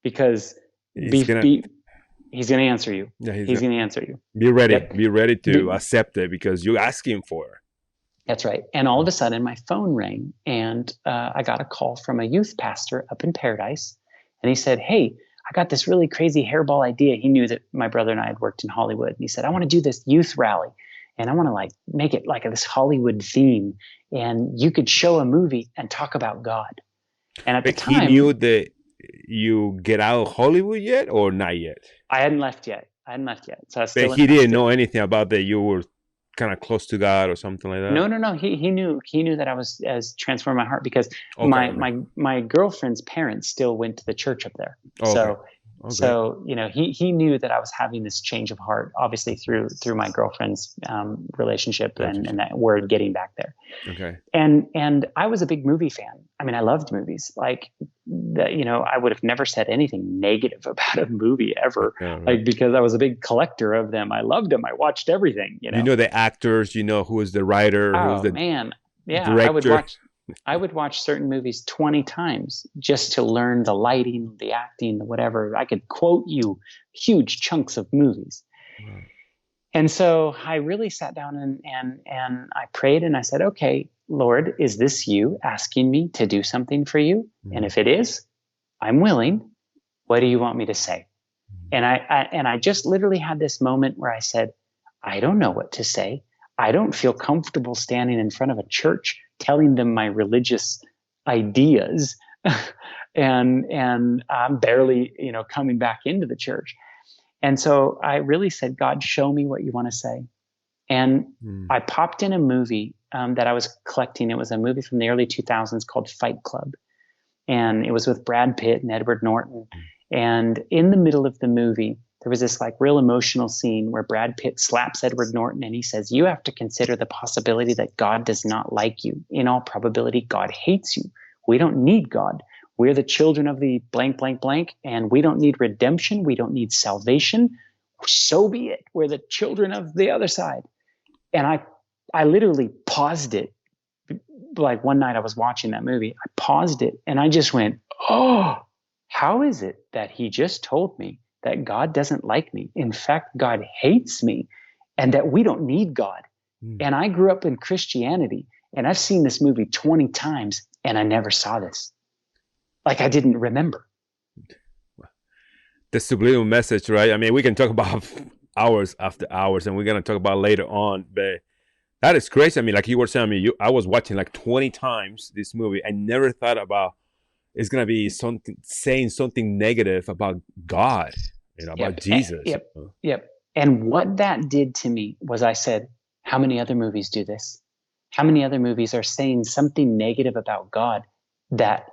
because he's going to answer you. Yeah, he's going to answer you. Be ready. Yep. Be ready to accept it, because you ask him for it. That's right. And all of a sudden, my phone rang, and I got a call from a youth pastor up in Paradise. And he said, "Hey, I got this really crazy hairball idea." He knew that my brother and I had worked in Hollywood. And he said, "I want to do this youth rally, and I want to like make it like this Hollywood theme. And you could show a movie and talk about God." And at the But he time, knew that you get out of Hollywood yet or not yet? I hadn't left yet. So I was But still, he didn't know anything about that you were kind of close to God or something like that? no. He knew that I was as transformed my heart because Okay. my girlfriend's parents still went to the church up there. Okay. So Okay. so he knew that I was having this change of heart, obviously through my girlfriend's relationship and that word getting back there. Okay. And I was a big movie fan. I mean, I loved movies. Like I would have never said anything negative about a movie ever, Yeah, right. like because I was a big collector of them. I loved them. I watched everything. You know the actors, you know who is the writer, who's Oh the man, yeah. director. I would watch certain movies 20 times just to learn the lighting, the acting, the whatever. I could quote you huge chunks of movies. Wow. And so I really sat down and I prayed and I said, "Okay, Lord, is this you asking me to do something for you? Mm-hmm. And if it is, I'm willing. What do you want me to say?" Mm-hmm. And I just literally had this moment where I said, "I don't know what to say. I don't feel comfortable standing in front of a church telling them my religious ideas." and I'm barely, coming back into the church. And so I really said, "God, show me what you want to say." And I popped in a movie that I was collecting. It was a movie from the early 2000s called Fight Club. And it was with Brad Pitt and Edward Norton. And in the middle of the movie, there was this like real emotional scene where Brad Pitt slaps Edward Norton and he says, "You have to consider the possibility that God does not like you. In all probability, God hates you. We don't need God. We're the children of the blank, blank, blank, and we don't need redemption. We don't need salvation. So be it. We're the children of the other side." And I literally paused it. Like one night I was watching that movie. I paused it and I just went, "Oh, how is it that he just told me that God doesn't like me? In fact, God hates me and that we don't need God." And I grew up in Christianity and I've seen this movie 20 times and I never saw this. Like I didn't remember. The subliminal message, right? I mean, we can talk about hours after hours and we're going to talk about later on, but that is crazy. I mean, like you were telling me, I was watching like 20 times this movie. I never thought about it's going to be something saying something negative about God, about Jesus. Yep. And what that did to me was I said, how many other movies do this? How many other movies are saying something negative about God that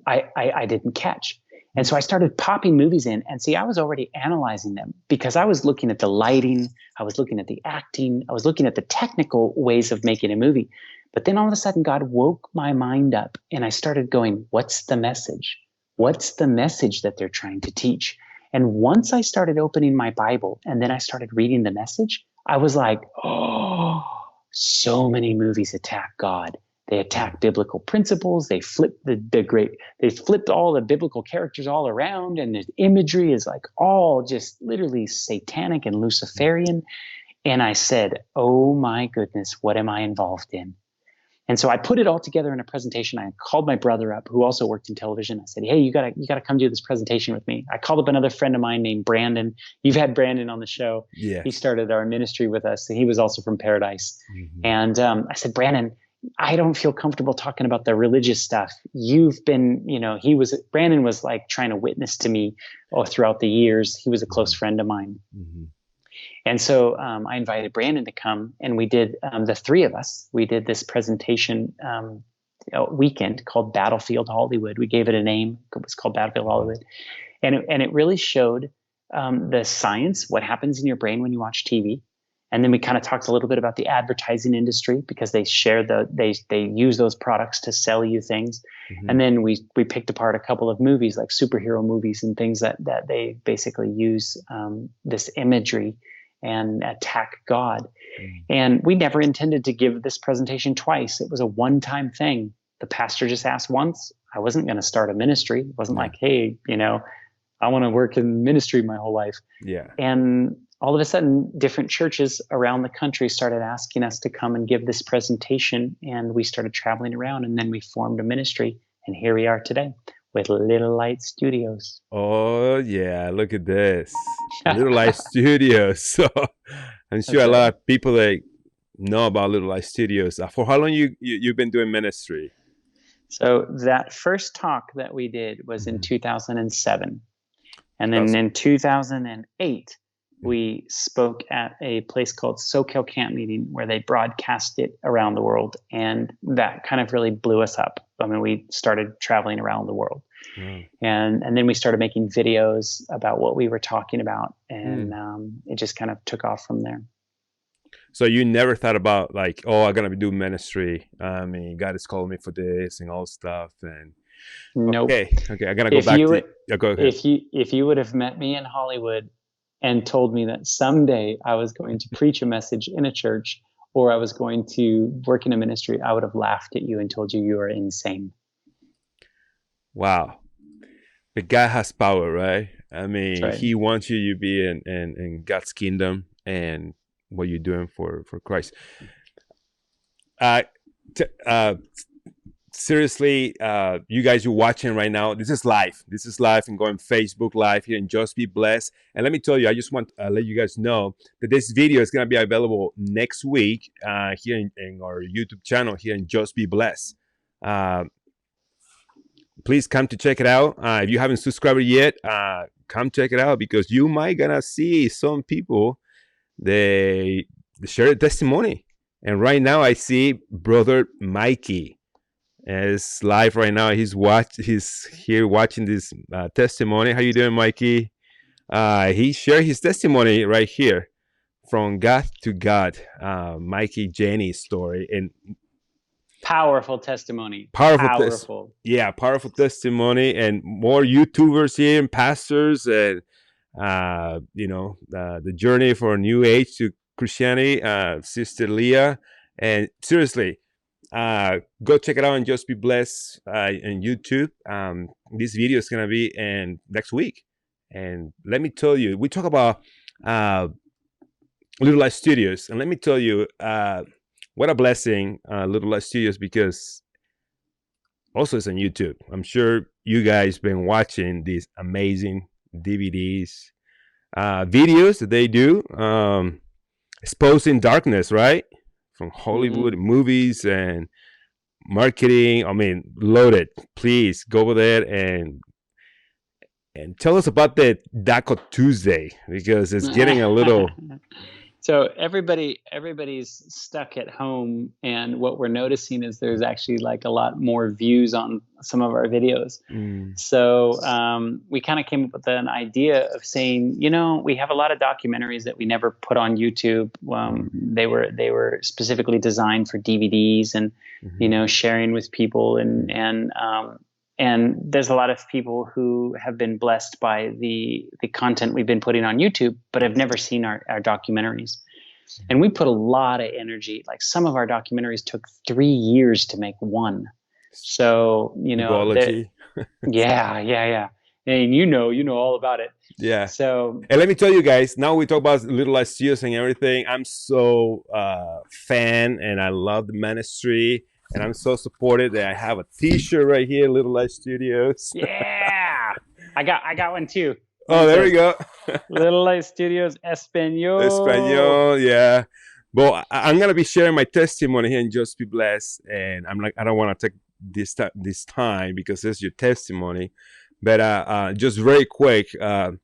I didn't catch? And so I started popping movies in, and see, I was already analyzing them because I was looking at the lighting, I was looking at the acting, I was looking at the technical ways of making a movie. But then all of a sudden, God woke my mind up, and I started going, what's the message? What's the message that they're trying to teach? And once I started opening my Bible, and then I started reading the message, I was like, oh, so many movies attack God. They attack biblical principles. They flip they flipped all the biblical characters all around. And the imagery is like all just literally satanic and Luciferian. And I said, oh my goodness, what am I involved in? And so I put it all together in a presentation. I called my brother up, who also worked in television. I said, hey, you gotta come do this presentation with me. I called up another friend of mine named Brandon. You've had Brandon on the show. Yeah. He started our ministry with us. He was also from Paradise. Mm-hmm. And I said, Brandon, I don't feel comfortable talking about the religious stuff. You've been, Brandon was like trying to witness to me throughout the years. He was a close friend of mine. Mm-hmm. And so I invited Brandon to come, and we did, the three of us, we did this presentation weekend called Battlefield Hollywood. We gave it a name. It was called Battlefield Hollywood. And it really showed the science, what happens in your brain when you watch TV. And then we kind of talked a little bit about the advertising industry, because they share they use those products to sell you things. Mm-hmm. And then we picked apart a couple of movies, like superhero movies and things that they basically use this imagery and attack God. Mm-hmm. And we never intended to give this presentation twice. It was a one-time thing. The pastor just asked once. I wasn't going to start a ministry. It wasn't like, hey, I want to work in ministry my whole life. Yeah. And all of a sudden, different churches around the country started asking us to come and give this presentation, and we started traveling around, and then we formed a ministry, and here we are today with Little Light Studios. Oh yeah, look at this. Little Light Studios. So I'm sure That's a right. lot of people that know about Little Light Studios. For how long you've been doing ministry? So that first talk that we did was in Mhm. 2007. And then That's in 2008, we spoke at a place called SoCal Camp Meeting, where they broadcast it around the world. And that kind of really blew us up. I mean, we started traveling around the world. wow. And then we started making videos about what we were talking about. And Mm. it just kind of took off from there. So you never thought about like, oh, I'm gonna be doing ministry. I mean, God has called me for this and all stuff. And Nope. okay, I'm gonna go If back you to. would, Yeah, go ahead. if you would have met me in Hollywood and told me that someday I was going to preach a message in a church or I was going to work in a ministry, I would have laughed at you and told you you are insane. Wow, but God has power, right? I That's mean, right. He wants you to be in God's kingdom and what you're doing for Christ. Uh, t- uh, seriously, you guys you're watching right now, this is live. This is live and going Facebook Live here in Just Be Blessed. And let me tell you, I just want to let you guys know that this video is going to be available next week here in our YouTube channel here in Just Be Blessed. Please come to check it out. If you haven't subscribed yet, come check it out because you might gonna see some people they share a testimony. And right now I see brother Mikey is live right now. He's here watching this testimony. How you doing, Mikey? He shared his testimony right here from God to God. Mikey Jenny's story and Powerful testimony. powerful Powerful. yeah, powerful testimony and more YouTubers here and pastors and the journey for new age to Christianity, Sister Leah. And seriously, go check it out and Just Be Blessed on YouTube. This video is gonna be in next week. And let me tell you, we talk about Little Light Studios, and let me tell you, what a blessing, Little Light Studios, because also it's on YouTube. I'm sure you guys been watching these amazing DVDs, videos that they do, exposing darkness, right? From Hollywood movies and marketing. I mean, loaded. Please go over there and tell us about the DACO Tuesday because it's getting a little. So everybody's stuck at home, and what we're noticing is there's actually like a lot more views on some of our videos. So we kind of came up with an idea of saying, we have a lot of documentaries that we never put on YouTube. They were specifically designed for DVDs and sharing with people, and there's a lot of people who have been blessed by the content we've been putting on YouTube, but have never seen our documentaries. And we put a lot of energy. Like some of our documentaries took 3 years to make one. So, Duology. yeah. And you know all about it. Yeah. So, and let me tell you guys, now we talk about Little Light Studios and everything. I'm so fan and I love the ministry. And I'm so supported that I have a T-shirt right here, Little Light Studios. Yeah, I got one too. Oh, there we go. Little Light Studios Espanol. Espanol, yeah. Well, I'm gonna be sharing my testimony here in Just Be Blessed, and I'm like, I don't want to take this time because it's your testimony, but just very quick, I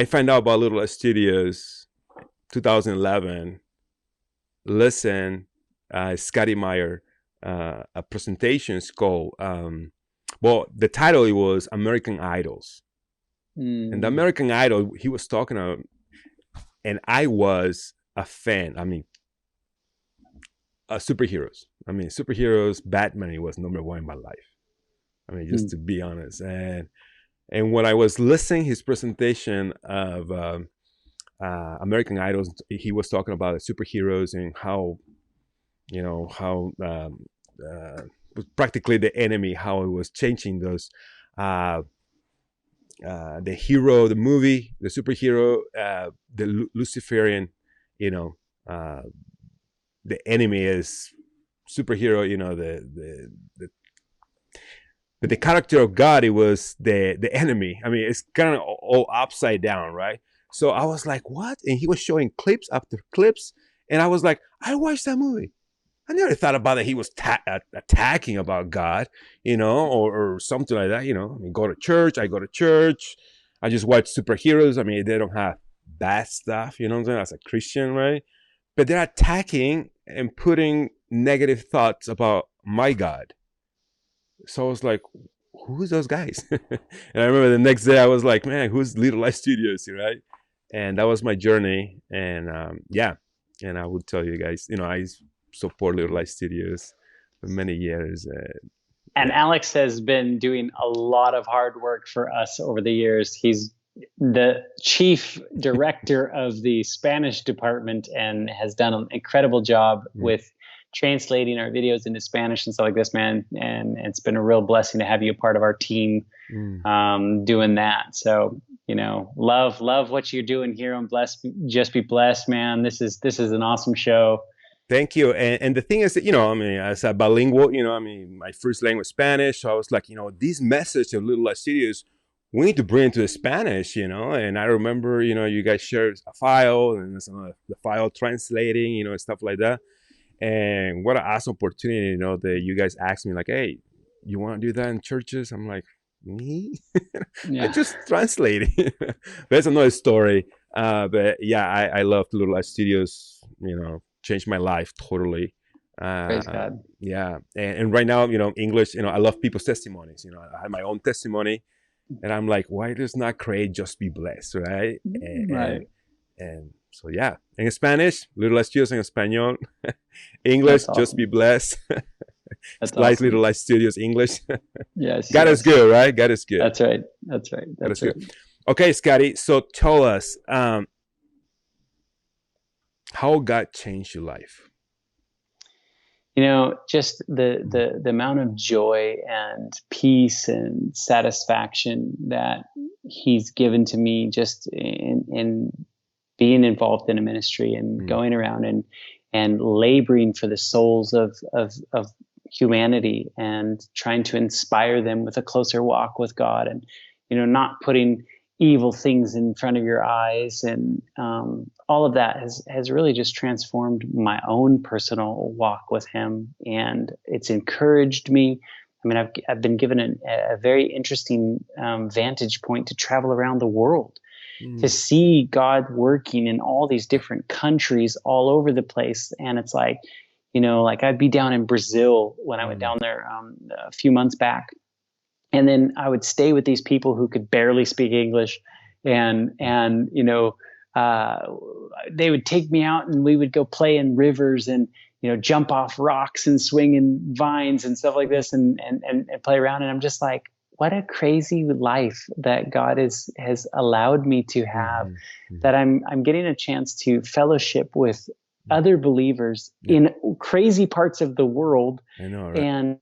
found out about Little Light Studios, 2011. Listen, Scotty Meyer. A presentation called the title it was American Idols. And the American Idol he was talking about, and I was a fan. I mean, superheroes. Batman was #1 in my life. I mean, just to be honest. And when I was listening his presentation of American Idols, he was talking about superheroes and how practically the enemy, how it was changing those the hero, the movie, the superhero, the Luciferian, you know, uh, the enemy is superhero, you know, the but the character of God, it was the enemy. I mean, it's kind of all upside down, right? So I was like, what? And he was showing clips after clips, and I was like, I watched that movie. I never thought about that he was attacking about God, you know, or something like that. You know, I mean, go to church. I go to church. I just watch superheroes. I mean, they don't have bad stuff, you know what I'm saying, as a Christian, right? But they're attacking and putting negative thoughts about my God. So I was like, who's those guys? And I remember the next day I was like, man, who's Little Light Studios, right? And that was my journey. And yeah, and I would tell you guys, you know, I support Little Light Studios for many years. And Yeah. Alex has been doing a lot of hard work for us over the years. He's the chief director of the Spanish department and has done an incredible job with translating our videos into Spanish and stuff like this, man. And it's been a real blessing to have you a part of our team doing that. So, you know, love what you're doing here on Blessed. Just be blessed, man. This is an awesome show. Thank you. And the thing is that, you know, I mean, as a bilingual, you know, I mean, my first language Spanish. So I was like, you know, this message of Little Light Studios, we need to bring it to the Spanish, you know. And I remember, you know, you guys shared a file and the file translating, you know, and stuff like that. And what an awesome opportunity, you know, that you guys asked me like, hey, you want to do that in churches? I'm like, me? I just translating. That's another story. But yeah, I love Little Light Studios, you know, changed my life totally. Praise God. Yeah. And right now, you know, English, you know, I love people's testimonies. You know, I have my own testimony and I'm like, why does not create just be blessed, right? Right. And so, yeah. In Spanish, Little Light Studios en español. English, That's just awesome. be blessed. That's Slice awesome. Little Light Studios English. Yes. God is good, right? God is good. That's right. That's right. God is That's right. good. Okay, Scotty. So tell us, how God changed your life. You know, just the amount of joy and peace and satisfaction that He's given to me just in being involved in a ministry and going around and laboring for the souls of humanity and trying to inspire them with a closer walk with God, and, you know, not putting evil things in front of your eyes, and all of that has really just transformed my own personal walk with Him, and it's encouraged me. I mean, I've been given a very interesting vantage point to travel around the world, to see God working in all these different countries all over the place. And it's like, you know, like I'd be down in Brazil when I went down there a few months back. And then I would stay with these people who could barely speak English. And you know, they would take me out and we would go play in rivers and, you know, jump off rocks and swing in vines and stuff like this and play around. And I'm just like, what a crazy life that God has allowed me to have, that I'm getting a chance to fellowship with other believers in crazy parts of the world. I know, right?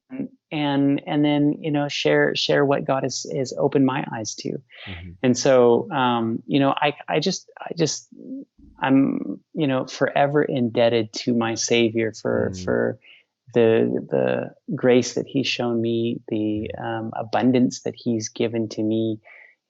And then, you know, share what God has opened my eyes to. And so, you know, I'm, you know, forever indebted to my Savior for the grace that He's shown me, the abundance that He's given to me,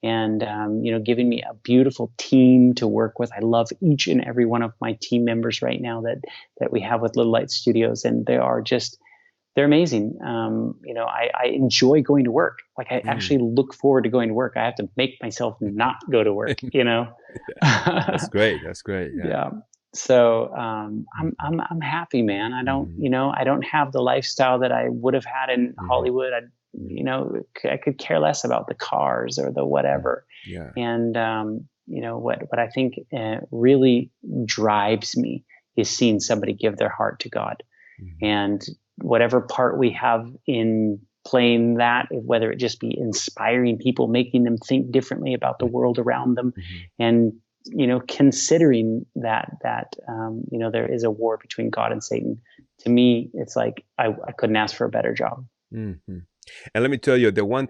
and you know, giving me a beautiful team to work with. I love each and every one of my team members right now that we have with Little Light Studios, and they're amazing. You know, I enjoy going to work. Like I actually look forward to going to work. I have to make myself not go to work, you know? That's great. That's great. Yeah. So I'm happy, man. I don't, you know, I don't have the lifestyle that I would have had in Hollywood. You know, I could care less about the cars or the whatever. Yeah. And you know, what I think really drives me is seeing somebody give their heart to God. And whatever part we have in playing that, whether it just be inspiring people, making them think differently about the world around them, and, you know, considering that you know, there is a war between God and Satan. To me, it's like I couldn't ask for a better job. And let me tell you, the one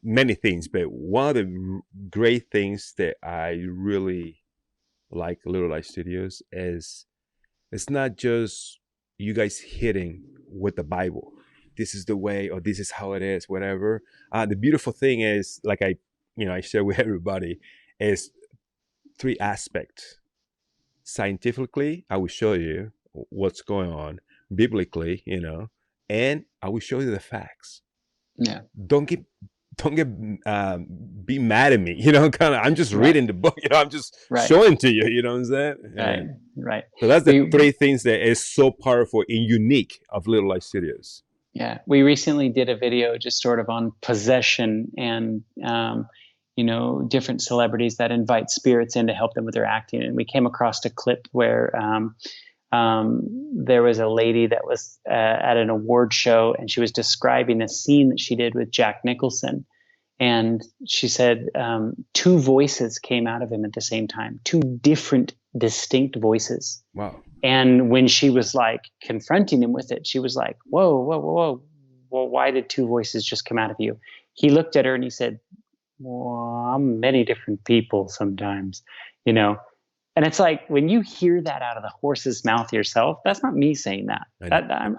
many things, but one of the great things that I really like Little Light Studios is it's not just you guys hitting with the Bible. This is the way, or this is how it is, whatever. The beautiful thing is, like I share with everybody, is three aspects. Scientifically, I will show you what's going on. Biblically, and I will show you the facts. Yeah. Don't get don't get be mad at me. Kind of. I'm just Right. reading the book. I'm just Right. showing to you. You know what I'm saying? Right. Right. So that's the three things that is so powerful and unique of Little Light Studios. Yeah, we recently did a video just sort of on possession and different celebrities that invite spirits in to help them with their acting, and we came across a clip where there was a lady that was at an award show, and she was describing a scene that she did with Jack Nicholson, and she said two voices came out of him at the same time, two different, distinct voices. Wow. And when she was like confronting him with it, she was like, whoa, whoa, whoa, whoa. Well, why did two voices just come out of you? He looked at her and he said, well, I'm many different people sometimes, And it's like, when you hear that out of the horse's mouth yourself, that's not me saying that.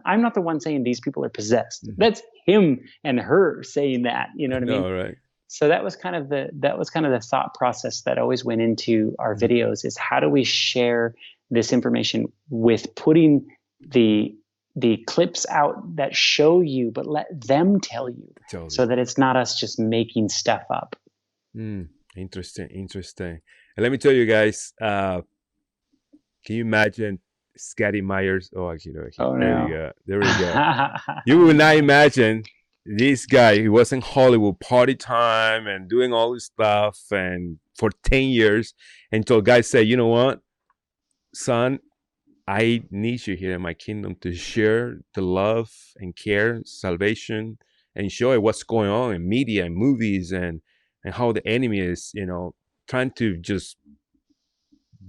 I'm not the one saying these people are possessed. Mm-hmm. That's him and her saying that, you know what I mean? Right. So that was kind of the thought process that always went into our videos, is how do we share this information with putting the clips out that show you, but let them tell you, so that it's not us just making stuff up. Interesting. And let me tell you guys, can you imagine Scotty Myers? Oh, actually, no. There we go. You will not imagine this guy. He was in Hollywood, party time and doing all this stuff, and for 10 years, until guys say, you know what, son, I need you here in my kingdom to share the love and care, salvation, and show what's going on in media and movies, and how the enemy is, trying to just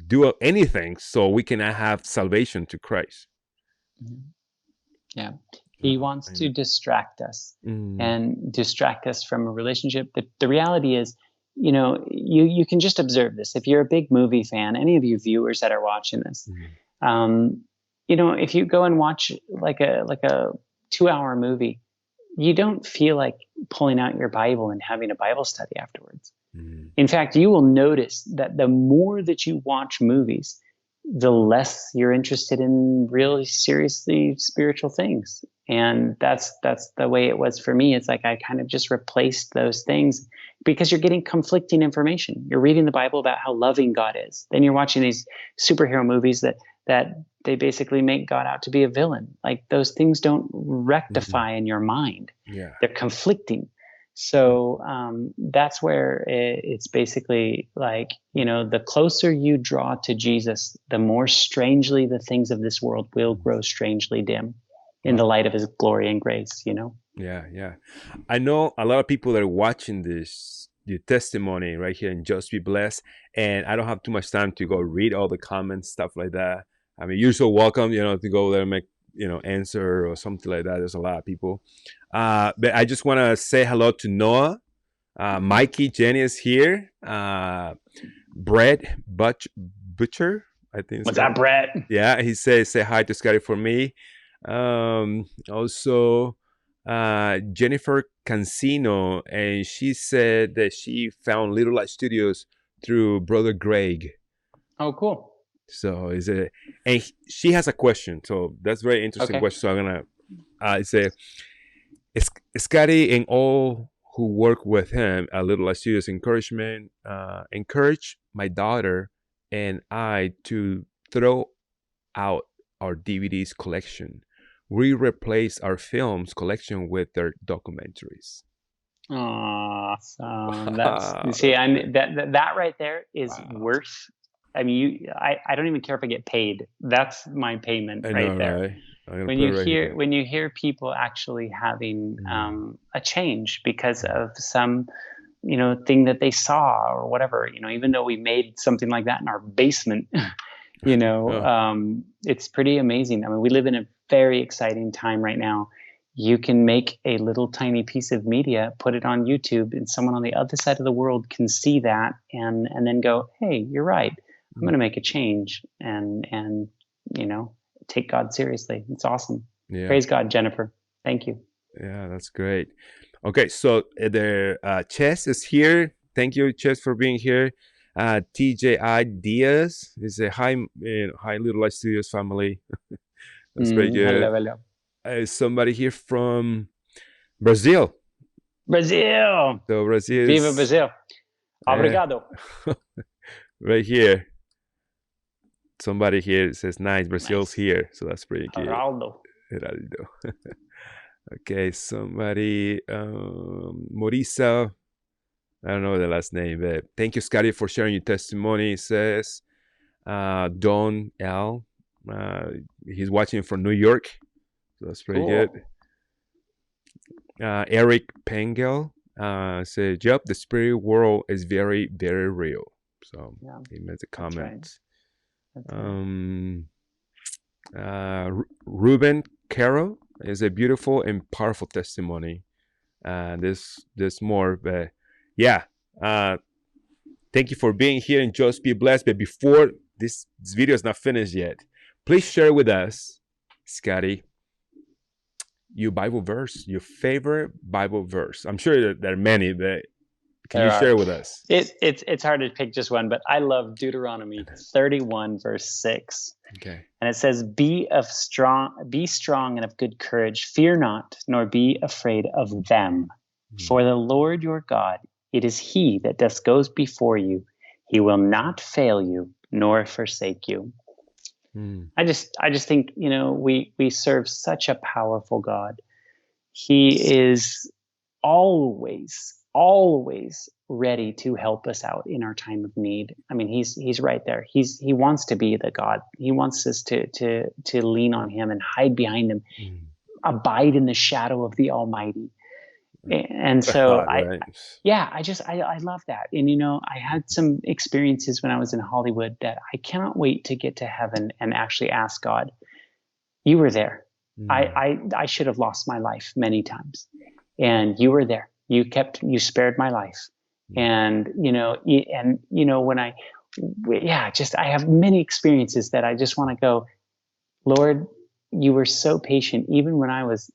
do anything so we can have salvation to Christ. Yeah. He wants to distract us and distract us from a relationship. The reality is, you can just observe this. If you're a big movie fan, any of you viewers that are watching this, if you go and watch like a 2-hour movie, you don't feel like pulling out your Bible and having a Bible study afterwards. In fact, you will notice that the more that you watch movies, the less you're interested in really seriously spiritual things. And that's the way it was for me. It's like I kind of just replaced those things, because you're getting conflicting information. You're reading the Bible about how loving God is. Then you're watching these superhero movies that they basically make God out to be a villain. Like, those things don't rectify in your mind. Yeah. They're conflicting. So that's where it's basically like, the closer you draw to Jesus, the more strangely the things of this world will grow strangely dim in the light of his glory and grace, Yeah. I know a lot of people that are watching this, your testimony right here, and Just Be Blessed. And I don't have too much time to go read all the comments, stuff like that. I mean, you're so welcome, to go there and make, answer or something like that. There's a lot of people. But I just want to say hello to Noah. Mikey, Jenny is here. Brett Butcher, I think. What's up, Brett? Yeah, he says, say hi to Scotty for me. Also, Jennifer Cancino, and she said that she found Little Light Studios through Brother Greg. Oh, cool. So and she has a question. So that's a very interesting question. So I'm gonna say, Scotty and all who work with him at Little Light Studios encourage my daughter and I to throw out our DVDs collection. We replace our films collection with their documentaries. Awesome. That right there is worth. I mean, I don't even care if I get paid. That's my payment right there. Right? When you hear people actually having a change because of some thing that they saw or whatever, even though we made something like that in our basement, it's pretty amazing. I mean, we live in a very exciting time right now, you can make a little tiny piece of media, put it on YouTube, and someone on the other side of the world can see that and then go, hey, you're right. I'm going to make a change and take God seriously. It's awesome. Yeah. Praise God, Jennifer. Thank you. Yeah, that's great. Okay, so the Chess is here. Thank you, Chess, for being here. TJI Diaz is a hi Little Light Studios family. That's very good. Hello. Somebody here from Brazil. Brazil. So Brazil. Viva Brazil. Obrigado. Right here. Somebody here says, nice, Brazil's here. So that's pretty good. Geraldo. Okay, somebody, Morisa, I don't know the last name, but thank you, Scotty, for sharing your testimony. It says Don L. He's watching from New York, so that's pretty good. Eric Pengel says, "Yep, the spirit world is very, very real." So he made the comment. Ruben Caro is a beautiful and powerful testimony. There's more, but yeah. Thank you for being here and just be blessed. But before this video is not finished yet, please share with us, Scotty, your Bible verse, your favorite Bible verse. I'm sure there are many, but can you share with us? It's hard to pick just one, but I love Deuteronomy 31 verse 6. Okay. And it says, be strong and of good courage. Fear not, nor be afraid of them. For the Lord your God, it is he that goes before you. He will not fail you, nor forsake you. I just think, we serve such a powerful God. He is always ready to help us out in our time of need. I mean, he's right there. He wants to be the God. He wants us to lean on him and hide behind him, abide in the shadow of the Almighty. And so I love that. And I had some experiences when I was in Hollywood that I cannot wait to get to heaven and actually ask God, you were there. I should have lost my life many times, and you were there. You spared my life. And when I have many experiences that I just want to go, Lord, you were so patient even when I was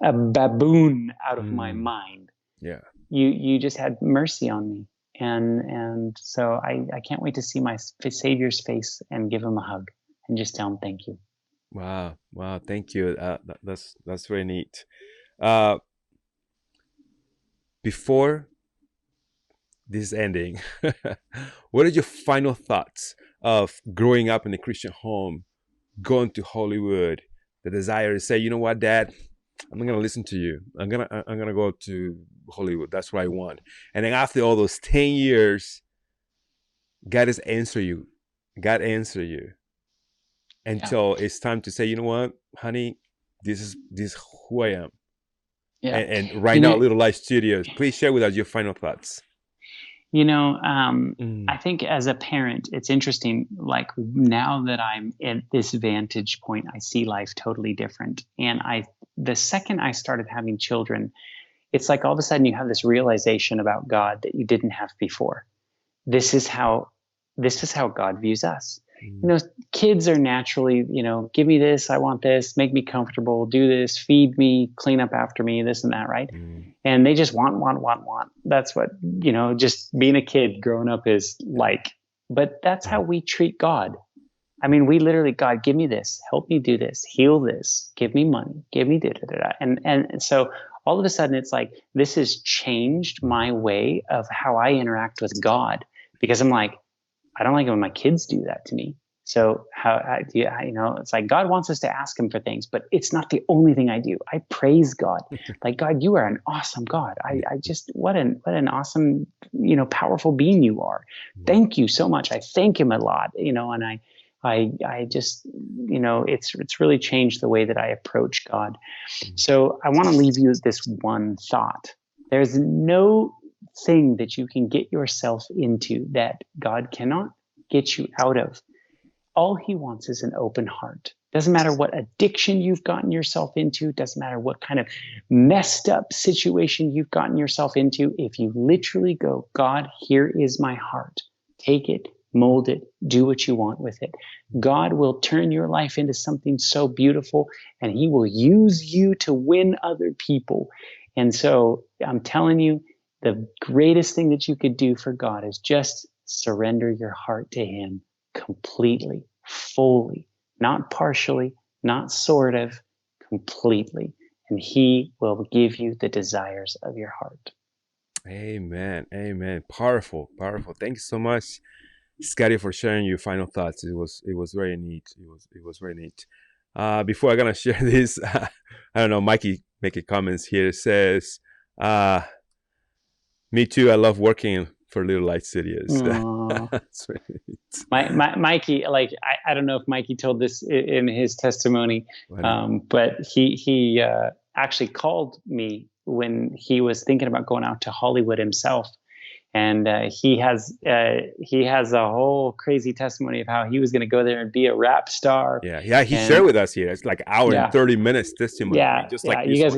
a baboon out of my mind. Yeah. You just had mercy on me. And so I can't wait to see my Savior's face and give him a hug and just tell him thank you. Wow. Thank you. That's very neat. Before this ending, what are your final thoughts of growing up in a Christian home, going to Hollywood, the desire to say, you know what, Dad, I'm not gonna listen to you. I'm gonna go to Hollywood. That's what I want. And then after all those 10 years, God answered you until it's time to say, you know what, honey, this is who I am. Yeah. And right now, Little Light Studios, please share with us your final thoughts. I think as a parent, it's interesting, like now that I'm at this vantage point, I see life totally different. And the second I started having children, it's like all of a sudden you have this realization about God that you didn't have before. This is how God views us. Kids are naturally, give me this, I want this, make me comfortable, do this, feed me, clean up after me, this and that, right? And they just want. That's what, just being a kid growing up is like. But that's how we treat God. I mean, we literally, God, give me this, help me do this, heal this, give me money, give me da-da-da-da. And so all of a sudden it's like, this has changed my way of how I interact with God, because I'm like, I don't like it when my kids do that to me. So it's like God wants us to ask him for things, but it's not the only thing I do. I praise God. Like, God, you are an awesome God. I just, what an awesome, powerful being you are. Thank you so much. I thank him a lot, and I just, it's really changed the way that I approach God. So I want to leave you with this one thought. There's no thing that you can get yourself into that God cannot get you out of. All he wants is an open heart. Doesn't matter what addiction you've gotten yourself into. Doesn't matter what kind of messed up situation you've gotten yourself into. If you literally go, God, here is my heart. Take it, mold it, do what you want with it. God will turn your life into something so beautiful, and he will use you to win other people. And so I'm telling you, the greatest thing that you could do for God is just surrender your heart to him completely, fully, not partially, not sort of, completely. And he will give you the desires of your heart. Amen. Amen. Powerful. Powerful. Thank you so much, Scotty, for sharing your final thoughts. It was very neat. It was very neat. Before I'm gonna share this, I don't know, Mikey making comments here. It says, me too, I love working for Little Light Studios. That's very neat. Mikey, like I don't know if Mikey told this in his testimony, but he actually called me when he was thinking about going out to Hollywood himself. And he has a whole crazy testimony of how he was going to go there and be a rap star. Yeah. He shared with us here. It's like an hour and 30 minutes testimony. Yeah, just like you guys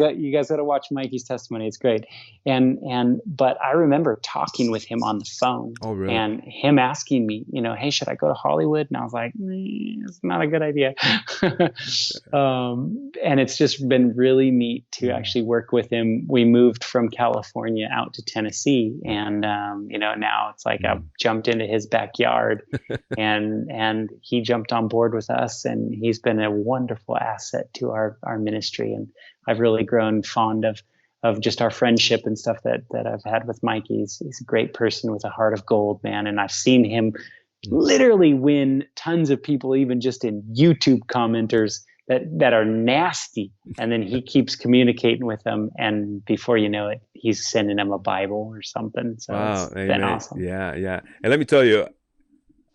got to watch Mikey's testimony. It's great. But I remember talking with him on the phone. Oh, really? And him asking me, hey, should I go to Hollywood? And I was like, it's not a good idea. And it's just been really neat to actually work with him. We moved from California out to Tennessee, and now it's like I've jumped into his backyard, and he jumped on board with us, and he's been a wonderful asset to our ministry. And I've really grown fond of just our friendship and stuff that I've had with Mikey. He's a great person with a heart of gold, man. And I've seen him literally win tons of people, even just in YouTube commenters that are nasty, and then he keeps communicating with them, and before you know it, he's sending them a Bible or something. So wow, it's been awesome. Yeah. And let me tell you,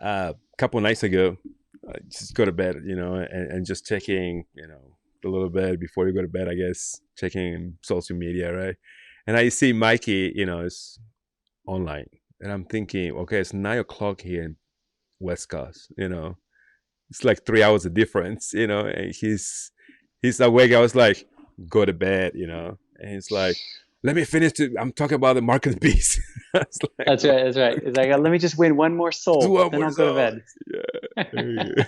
a couple of nights ago, just go to bed, and just checking, a little bit before you go to bed, I guess, checking social media, right? And I see Mikey, is online, and I'm thinking, okay, it's 9 o'clock here in West Coast, It's like 3 hours of difference, and he's awake. I was like, go to bed, and he's like, let me finish I'm talking about the mark of the beast. Like, that's right. It's like, let me just win one more soul, then I'll go to bed. Yeah.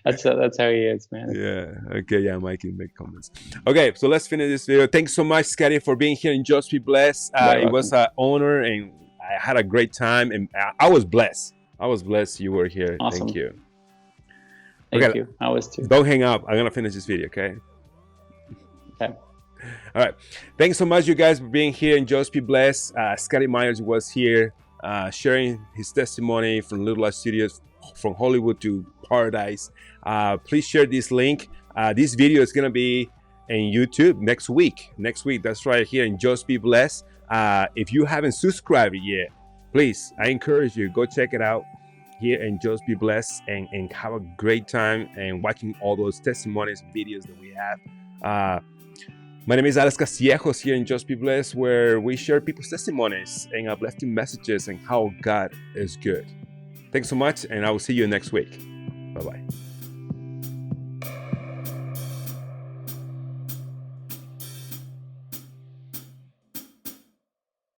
That's how he is, man. Yeah. Okay. Yeah, Mike can make comments. Okay, so let's finish this video. Thanks so much, Scotty, for being here, and just be blessed. It was an honor, and I had a great time, and I was blessed. You were here. Awesome. Thank you. Thank you. I was too. Don't hang up. I'm gonna finish this video, okay? Okay. All right. Thanks so much, you guys, for being here, and just be blessed. Scotty Myers was here sharing his testimony from Little Light Studios, from Hollywood to Paradise. Please share this link. This video is gonna be in YouTube next week. That's right here, and just be blessed. If you haven't subscribed yet, please, I encourage you, go check it out here, and just be blessed, and have a great time and watching all those testimonies and videos that we have. My name is Alex Castillejos here in Just Be Blessed, where we share people's testimonies and uplifting messages and how God is good. Thanks so much, and I will see you next week. Bye-bye.